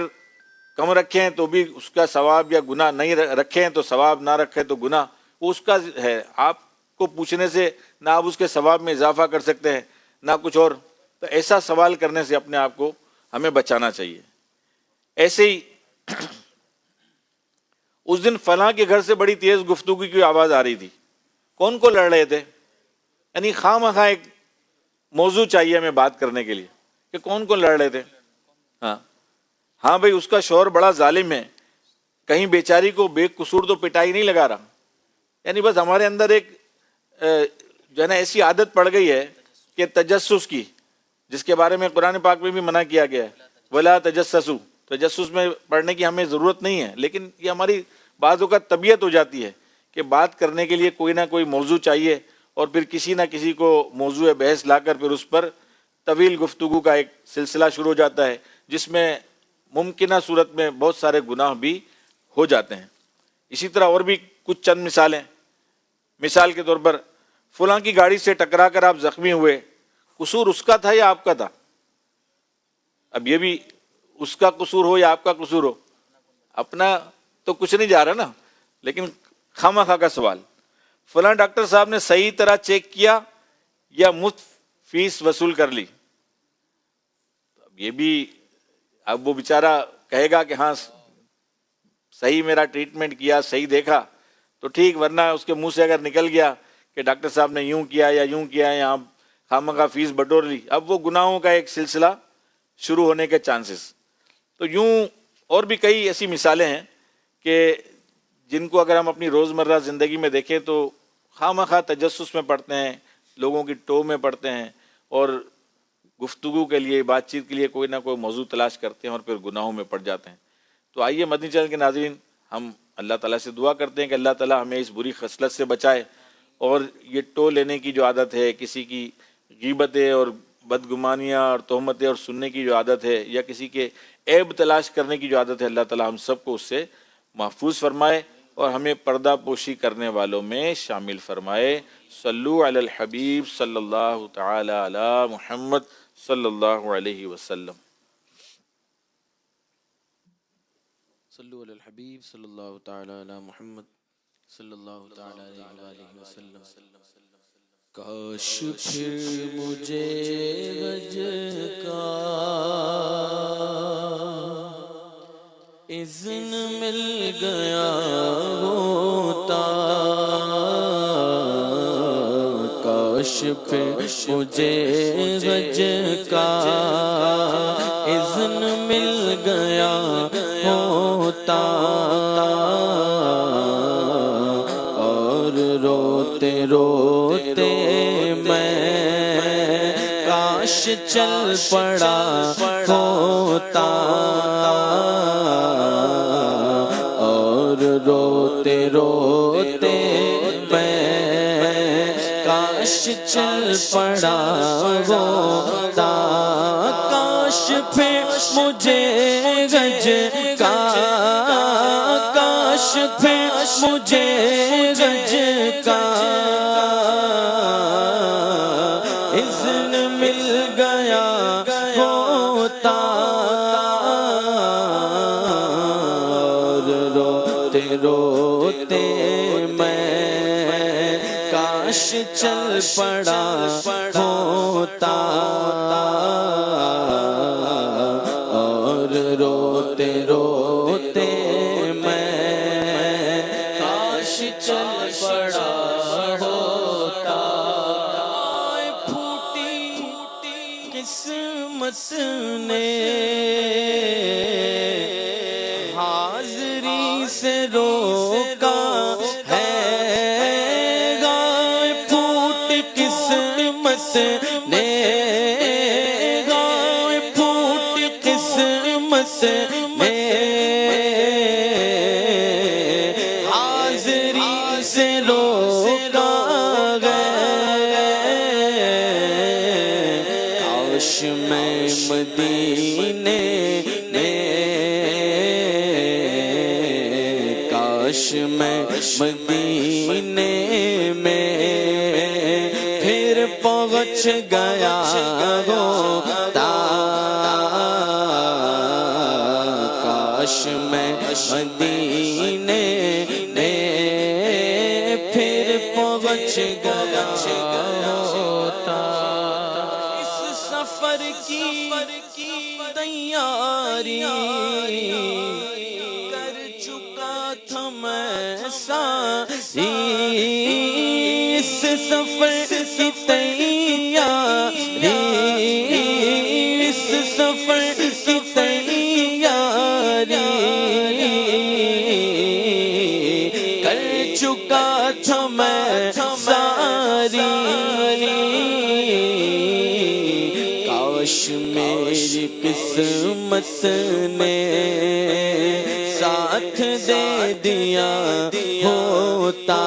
کم رکھے ہیں تو بھی اس کا ثواب یا گناہ، نہیں رکھے ہیں تو ثواب، نہ رکھے تو گناہ، وہ اس کا ہے۔ آپ کو پوچھنے سے نہ آپ اس کے ثواب میں اضافہ کر سکتے ہیں نہ کچھ اور، تو ایسا سوال کرنے سے اپنے آپ کو ہمیں بچانا چاہیے۔ ایسے ہی اس دن فلاں کے گھر سے بڑی تیز گفتگو کی آواز آ رہی تھی، کون کو لڑ رہے تھے؟ یعنی خواہ مخواہ ایک موضوع چاہیے ہمیں بات کرنے کے لیے کہ کون کو لڑ رہے تھے۔ ہاں بھائی اس کا شوہر بڑا ظالم ہے، کہیں بیچاری کو بے قصور تو پٹائی نہیں لگا رہا۔ یعنی بس ہمارے اندر ایک جو ہے نا ایسی عادت پڑ گئی ہے کہ تجسس کی، جس کے بارے میں قرآن پاک میں بھی منع کیا گیا ہے، وَلَا تَجَسَّسُوا، تجسس میں پڑھنے کی ہمیں ضرورت نہیں ہے، لیکن یہ ہماری بعض اوقات طبیعت ہو جاتی ہے کہ بات کرنے کے لیے کوئی نہ کوئی موضوع چاہیے، اور پھر کسی نہ کسی کو موضوع بحث لا کر پھر اس پر طویل گفتگو کا ایک سلسلہ شروع ہو جاتا ہے، جس میں ممکنہ صورت میں بہت سارے گناہ بھی ہو جاتے ہیں۔ اسی طرح اور بھی کچھ چند مثالیں، مثال کے طور پر فلاں کی گاڑی سے ٹکرا کر آپ زخمی ہوئے، قصور اس کا تھا یا آپ کا تھا؟ اب یہ بھی اس کا قصور ہو یا آپ کا قصور ہو، اپنا تو کچھ نہیں جا رہا نا، لیکن خواہ مخواہ کا سوال۔ فلاں ڈاکٹر صاحب نے صحیح طرح چیک کیا یا مفت فیس وصول کر لی؟ اب یہ بھی، اب وہ بیچارہ کہے گا کہ ہاں صحیح میرا ٹریٹمنٹ کیا، صحیح دیکھا تو ٹھیک، ورنہ اس کے منہ سے اگر نکل گیا کہ ڈاکٹر صاحب نے یوں کیا یا یوں کیا یا خواہ مخواہ فیس بٹور لی، اب وہ گناہوں کا ایک سلسلہ شروع ہونے کے چانسز۔ تو یوں اور بھی کئی ایسی مثالیں ہیں کہ جن کو اگر ہم اپنی روزمرہ زندگی میں دیکھیں تو خواہ مخواہ تجسس میں پڑھتے ہیں، لوگوں کی ٹو میں پڑھتے ہیں، اور گفتگو کے لیے، بات چیت کے لیے کوئی نہ کوئی موضوع تلاش کرتے ہیں اور پھر گناہوں میں پڑ جاتے ہیں۔ تو آئیے مدنی چینل کے ناظرین، ہم اللہ تعالیٰ سے دعا کرتے ہیں کہ اللہ تعالیٰ ہمیں اس بری خصلت سے بچائے، اور یہ ٹو لینے کی جو عادت ہے، کسی کی غیبتیں اور بدگمانیاں اور تہمتیں اور سننے کی جو عادت ہے، یا کسی کے عیب تلاش کرنے کی جو عادت ہے، اللہ تعالیٰ ہم سب کو اس سے محفوظ فرمائے اور ہمیں پردہ پوشی کرنے والوں میں شامل فرمائے۔ صلو علی الحبیب صلی اللہ تعالی علی محمد صلی اللہ علیہ وسلم۔ صلو علی الحبیب صلی اللہ تعالی علی محمد صلی اللہ تعالی علیہ وسلم۔ کاش پھر مجھے غج کا اذن مل گیا ہوتا، کاش پھر مجھے غج کا اذن مل گیا ہوتا، اور روتے روتے میں کاش چل پڑا ہوتا، اور روتے روتے میں کاش چل پڑا ہوتا، کاش پھر مجھے غج کا، کاش پھر مجھے غج کا اذن مل گیا ہوتا، اور روتے روتے میں چل پڑا ہوتا اور روتے روتے میں کاش چل پڑا ہوتا پھوٹی قسمت نے حاضری سے روکا نے گائے پھوٹ قسمت میں حاضری سے روکا گئے کاش میں مدینے کاش میں مدینے میں پھر پہنچ گیا ہوتا کاش میں مدینے میں پھر پہنچ گیا ہوتا اس سفر کی تیاری کر چکا تھا میں ساری اس سفر کی تیاری اس سفر کی تیاری کر چکا تھا میں ساری کاش میری قسمت نے ساتھ دے دیا ہوتا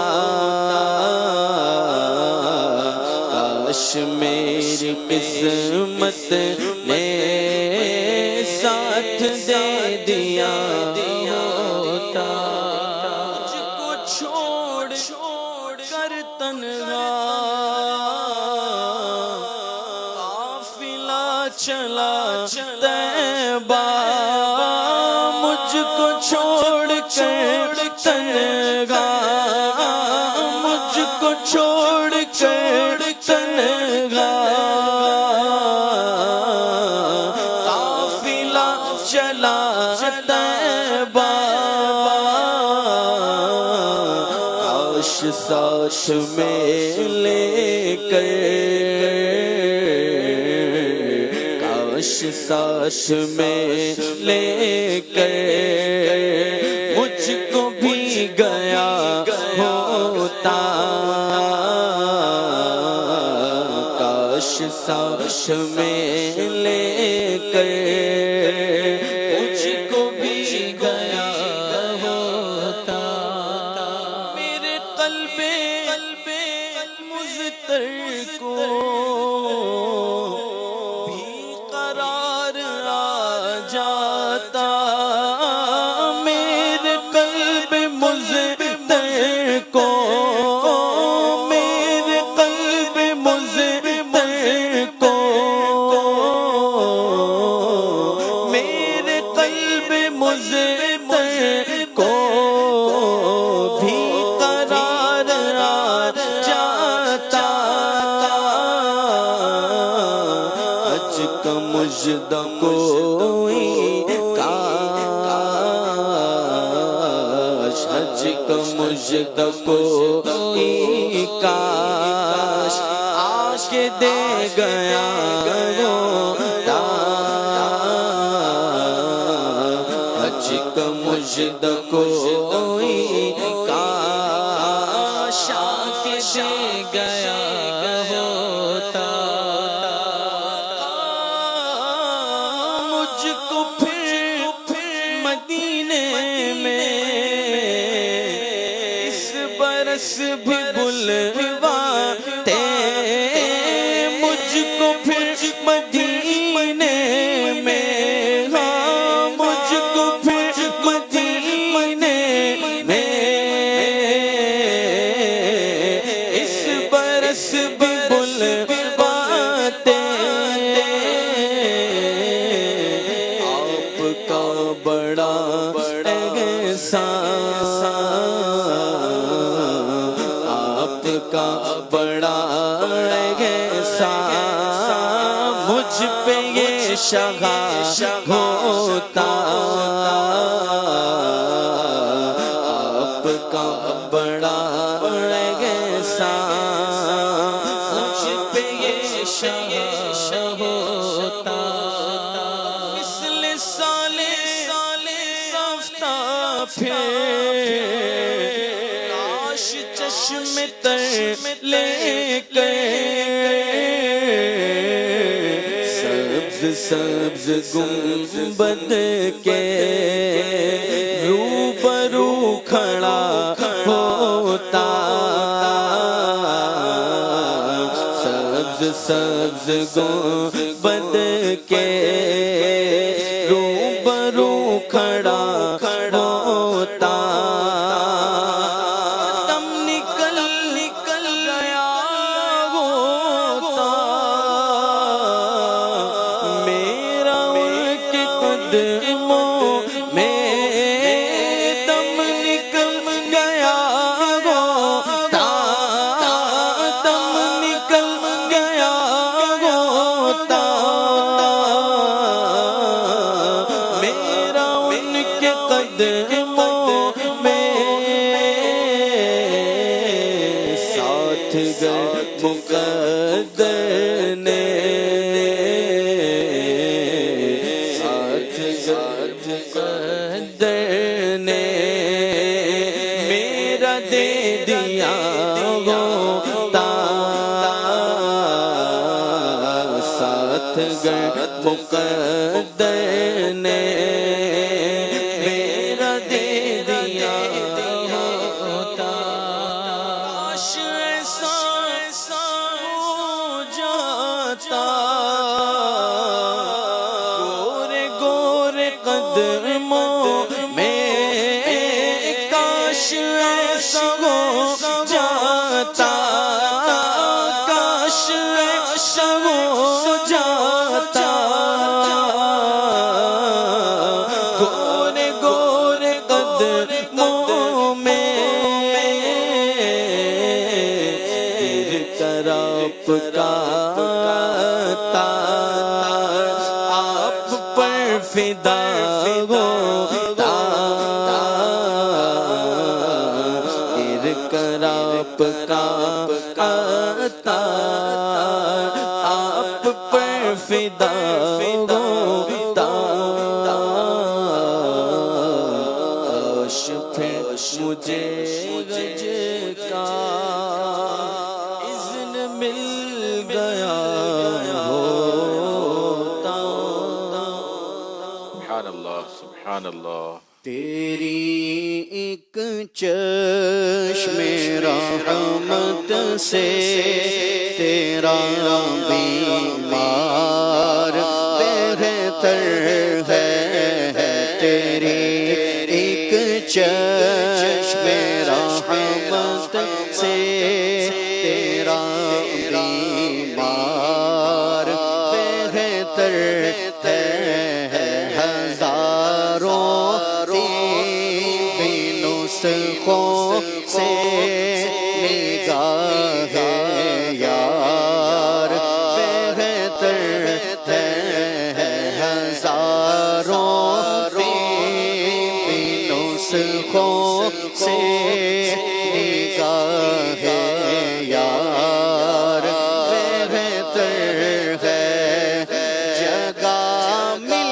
کاش میری قسمت نے ساتھ دے دیا ہوتا مجھ کو چھوڑ کر تنہا قافلہ چلا طیبہ مجھ کو چھوڑ کر تنہا مجھ کو چھوڑ کر تنہا قافلہ چلا طیبہ کاش ساتھ میں لے کر کاش ساتھ میں لے کر مجھ کو بھی گیا ہوتا کاش ساتھ میں لے کر مجھ کو بھی گیا ہوتا میرے قلب مضطر کو بھی قرار آ جاتا میرے قلب مضطر کو میرے قلب مضطر کو میرے قلب مضطر کو بھی قرار آ جاتا حج کا مجدہ کوئی کاش حج کا مجدہ کوئی کاش آ کے دے گیا ہوتا حج کا مجدہ کوئی کاش آ کے دے گیا ہوتا مجھ کو پھر مدینے میں اس برس بھی بلواتے مجھ کو پھر مدینے میں ہاں مجھ کو پھر مدینے میں اس برس بھی بلواتے آپ کا بڑا احسان آپ کا یہ شگا ہوتا آپ کا بڑا احسان مجھ پہ یہ شگا ہوتا مثل سالے آفتاب کاش چشم تر لے کے سبز گنبد کے روبرو کھڑا ہوتا سبز گنبد کے روبرو کھڑا ہوتا دم نکل گیا ہوتا میرا ان کے قدموں میں دم نکل گیا ہوتا دم نکل گیا ہوتا میرا ان کے قدموں میں ساتھ گئے مقدر نے ساتھ گئے مقدر نے میرا دے دیا ہوتا ساتھ گئے مقدر نے میرا دے دیا ہوتا کاش ایسا ہو جاتا گورے گورے قدموں میں کاش ایسا ہو جاتا کاش ایسا ہو جاتا گورے گورے قدموں میں کرپ کا آپ پر فدا ہوتا کرپ کا آپ پر فدا ہوتا پھر مجھے گج کا اذن مل گیا ہوتا سبحان اللہ سبحان اللہ تیری ایک چشم رحمت سے تیرا بیمار بہتر ہے تیری ایک چشم رحمت سے تیرا بیمار بہتر ہے ہزاروں نسخوں سے نگاہ یار بہتر ہے ہزاروں نسخوں سے نگاہ یار بہتر ہے جگہ مل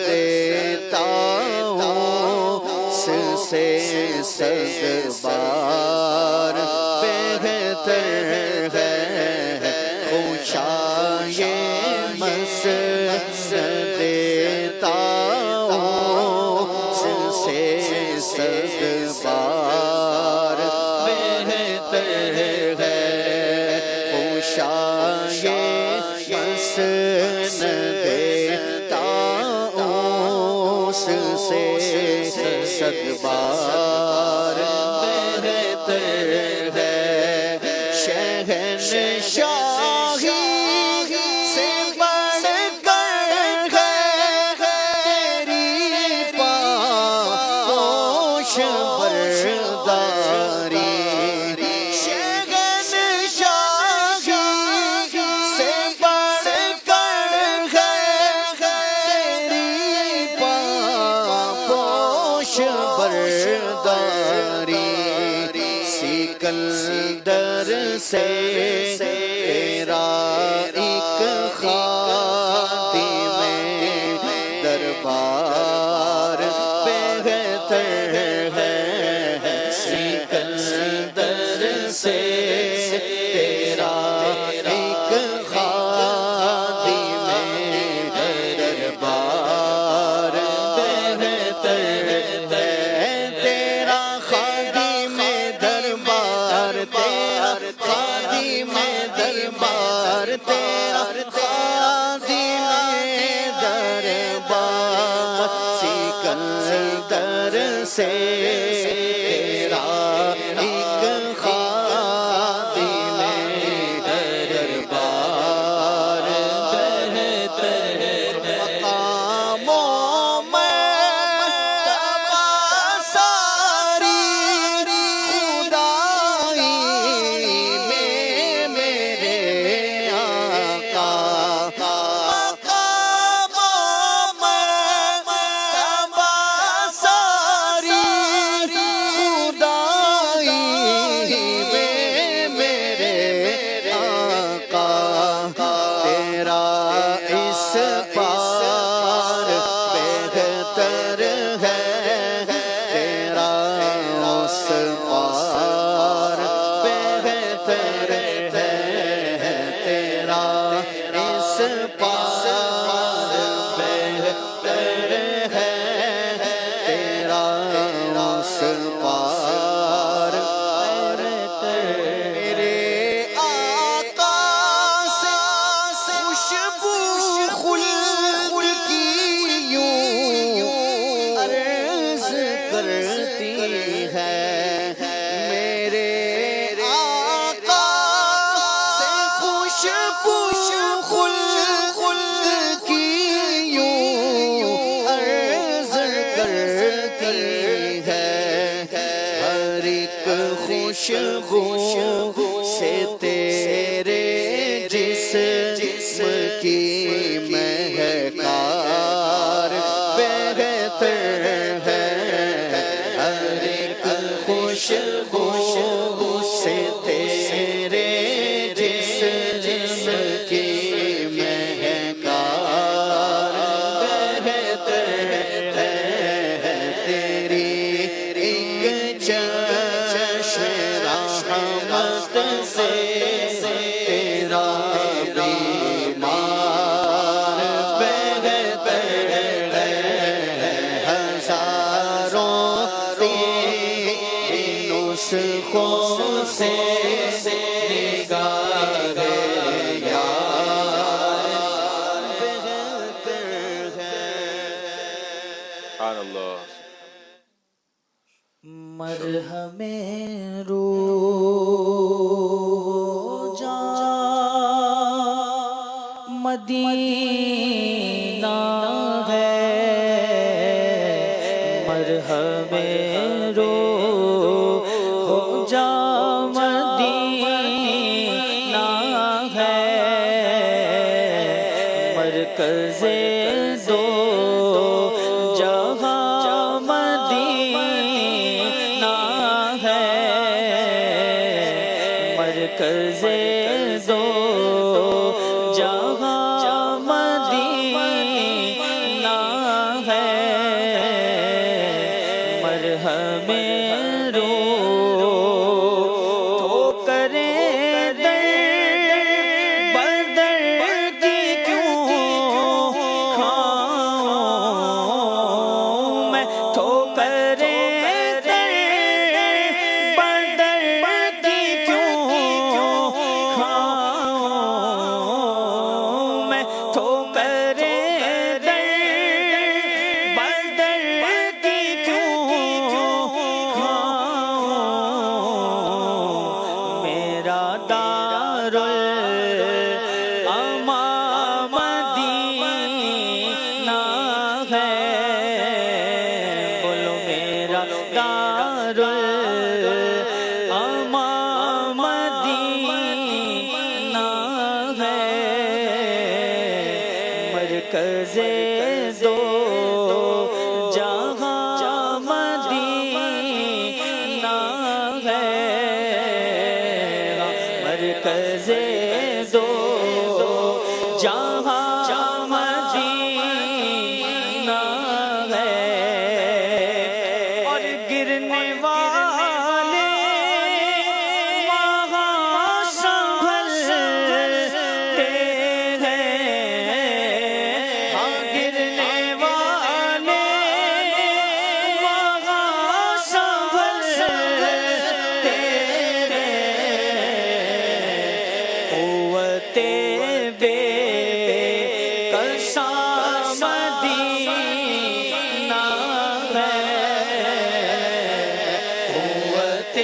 دیتا ہوں سے صد بار بہتر ہے خوشائے مس دیتا ہوں سے صد بار بہتر ہے خوشائے مس دے صد بار بہتر ہے شہنشاہی سے بڑھ کر ہے تیری پاش برداری سکندر سے تیرا ایک خادم دربار بہتر ہے سکندر سے تیرا ایک خادم دربار بہتر ہے تیرا خادم دربار تیرا خادم دربار تیرا خادم دربار سکندر سے تیرا ایک خادم دربار بہتر ہے مقاموں میں ساری خدائی میں میرے آقا مقاموں میں ساری خدائی میں میرے آقا تیرا اس پار بہتر ہے تیرا اس پار بہتر ہے تیرا اس پار بہتر ہے تیرا اس پار میرے آقا سے خوشبو خلد کی یوں عرض کرتی ہے میرے آقا سے خوشبو خلد کی یوں عرض کرتی ہے ہر ایک خوشبو سے تیرے جسم کی مہکار بہتر ہے ہر ایک خوشبو سے تیرے جسم کی مہکار بہتر ہے تیری ایک چشم رحمت سے تیرا بیمار بہتر ہے ہزاروں نسخوں سے نگار یار بہتر ہے سبحان اللہ مرہم رو جا مدینہ ہے مرہم رو جا مدینہ ہے مرکز دو جہاں مدینہ ہے مرکز دو جہاں مدینہ ہے مرہم رو بدر کی کیوں کھاؤں مرکز دو جہاں مدینہ ہے، مرکز دو جہاں مدینہ ہے، اور گرنے والے وہاں سنبھلتے ہیں، ہاں گرنے والے وہاں سنبھلتے ہیں، قوت بے کسا مدینہ ہے، قوت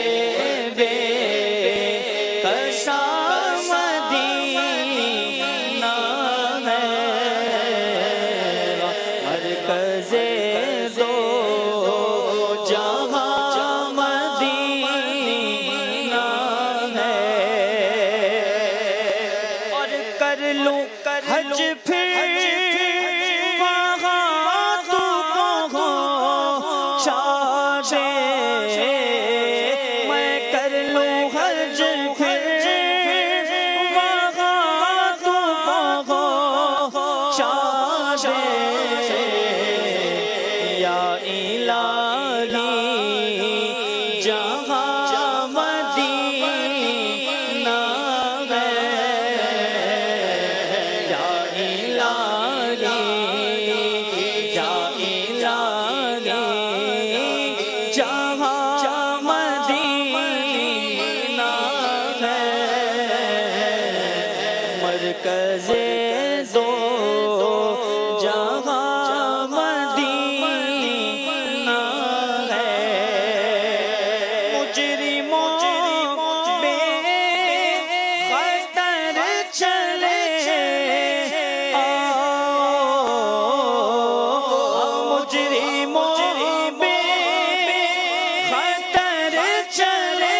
بے کسا مدینہ ہے، مرکز دو جہاں مدینہ ہے، اور کر لوں حج پھر وہاں تو پہنچا دے، میں کر لوں حج پھر وہاں تو پہنچا دے، یا الہی جہاں مدینہ ہے، یا الہی جہاں مدینہ ہے، مرکز دو جہاں مدینہ ہے، مجرموں بے خطر چلے مجرموں بے خطر چلے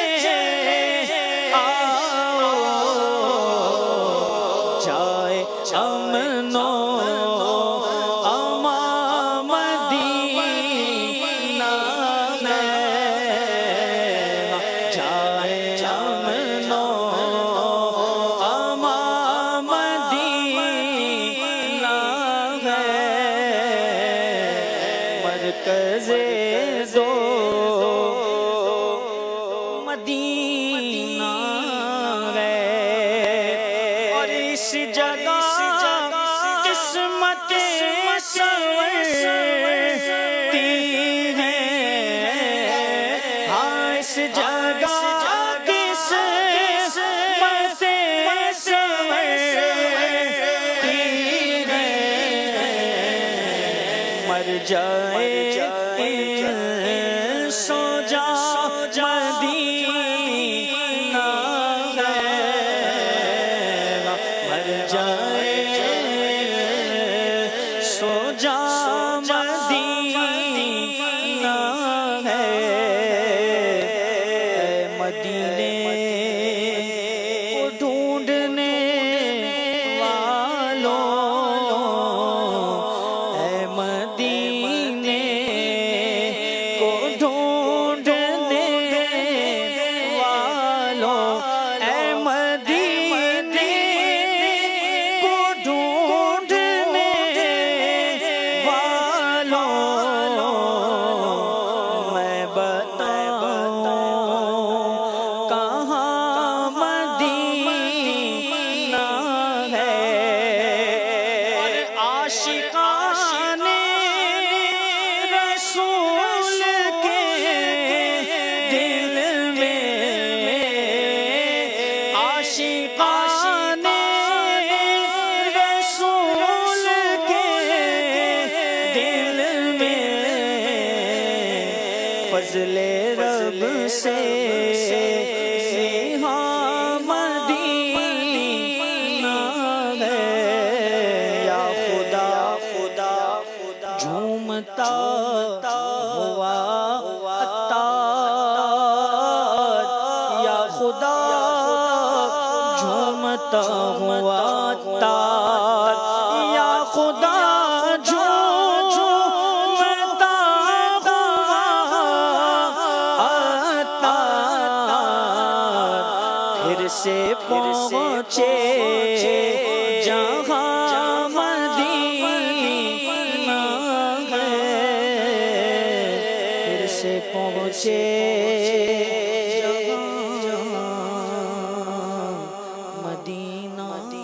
جائے امن و امان مدینہ ہے، جائے امن و امان مدینہ ہے، مرکز دو مدینہ ہے، اور اس جگہ قسمت سنورتی ہے، ہاں اس جگہ قسمت سنورتی ہے، مر جائے سو جا مدینہ ہے، مر جائے سو جا مدینہ ہے، مدینے کو ڈھونڈنے والوں، اے مدینے کو ڈھونڈنے والوں، اے مدینے کو ڈھونڈنے والوں، میں بتاؤں کہاں مدینہ ہے، اور عاشقان رسول کے دل میں، عاشقان رسول کے دل میں، فضل رب سے یہاں مدینہ ہے، یا خدا جھومتا ہوا عطار، یا خدا جھومتا ہوا عطار، یا خدا پہنچے جہاں مدینہ ہے، پھر سے پہنچے جہاں مدینہ ہے۔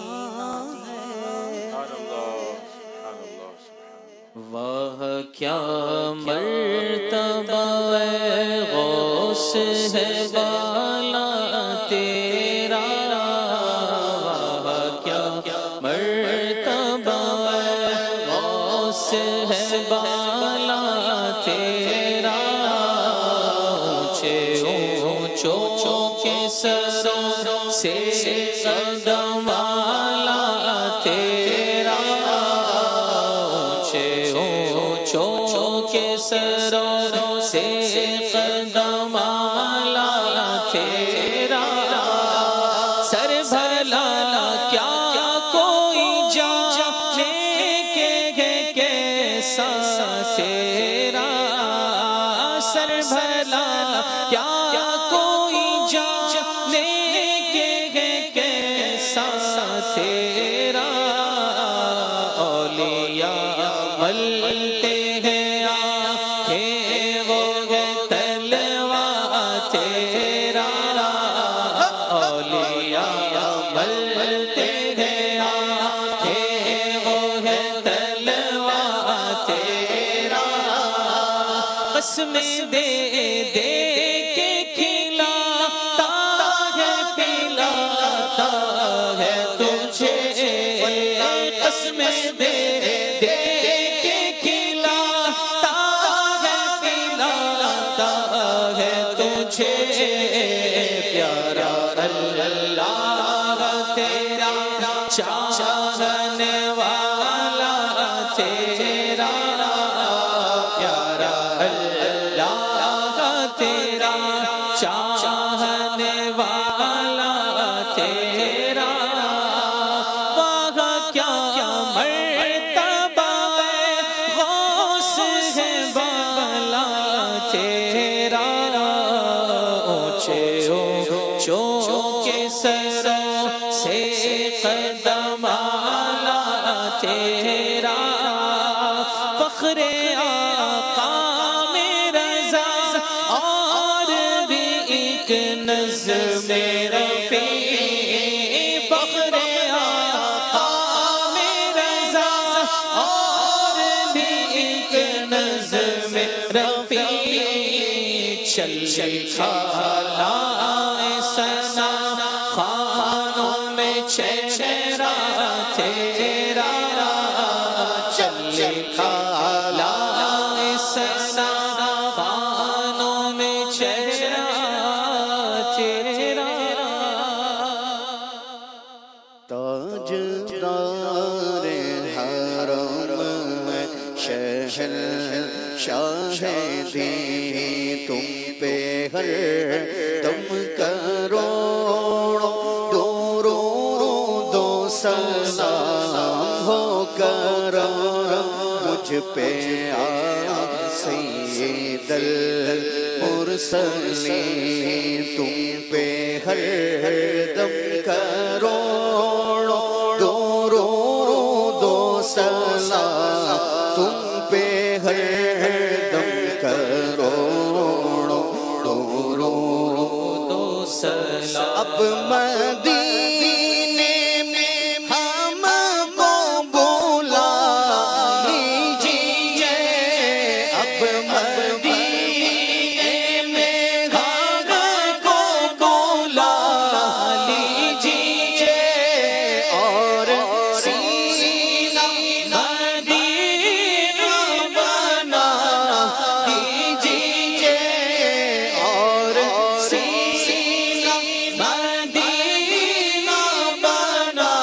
واہ کیا مرتبہ غوث ہے بالا تیرا، واہ کیا مرتبہ غوث ہے بالا تیرا، اونچے اونچوں کے سروں سے قدم والا تیرا، اونچوں کے سروں سے قدم والا تیرا، سر بھلا کیا کوئی جانے کے کیسا تیرا، سر بھلا کیا کوئی جانے کے کیسا تیرا، اولیاء ملتے ہیں آنکھیں وہ ہے تلوار تیرا، اولیاء ملتے ہیں آنکھیں وہ ہے تلوار تیرا، قسمیں دے دے کے کھلاتا ہے پلاتا ہے تجھے، قسمیں دے دے کے کھلاتا ہے پلاتا ہے تجھے، پیارا اللہ تیرا چاہنے والا تیرا، پیارا اللہ تیرا چاہنے والا تیرا، واہ کیا مرتبہ غوث ہے بالا تیرا، اونچے اونچوں کے سروں سے قدم والا تیرا، فخر آقا میں رضا اور بھی ایک نظم رفیع، فخر آقا میں رضا اور بھی ایک نظم رفیع، چل کھالا سنا خانوں میں چہرہ تیرا، چل کھالا سنا خانوں میں چہرہ تیرا، تاجدار حرم شہر شاہ دی تم پہ ہر دم کروڑوں دو سلام ہو کر مجھ پہ آ سید المرسلین، تم پہ ہر دم کروڑوں دو سلام، تم پہ ہر دم کروڑوں دو سلام، اب مدینے میں ہم کو بولا لیجیے، اب مدینے میں ہم کو بولا لیجیے، اور سینہ مدینہ بنا دیجیے، اور سینہ مدینہ بنا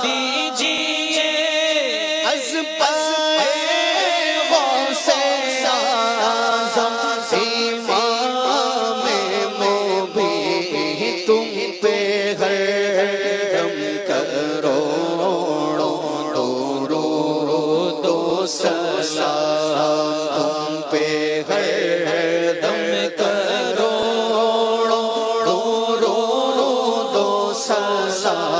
دیجیے، از پائے غوث اعظم امام مبین، تم پہ ہر دم کروڑوں دو سلام، تم پہ ہر دم کروڑوں دو سلام،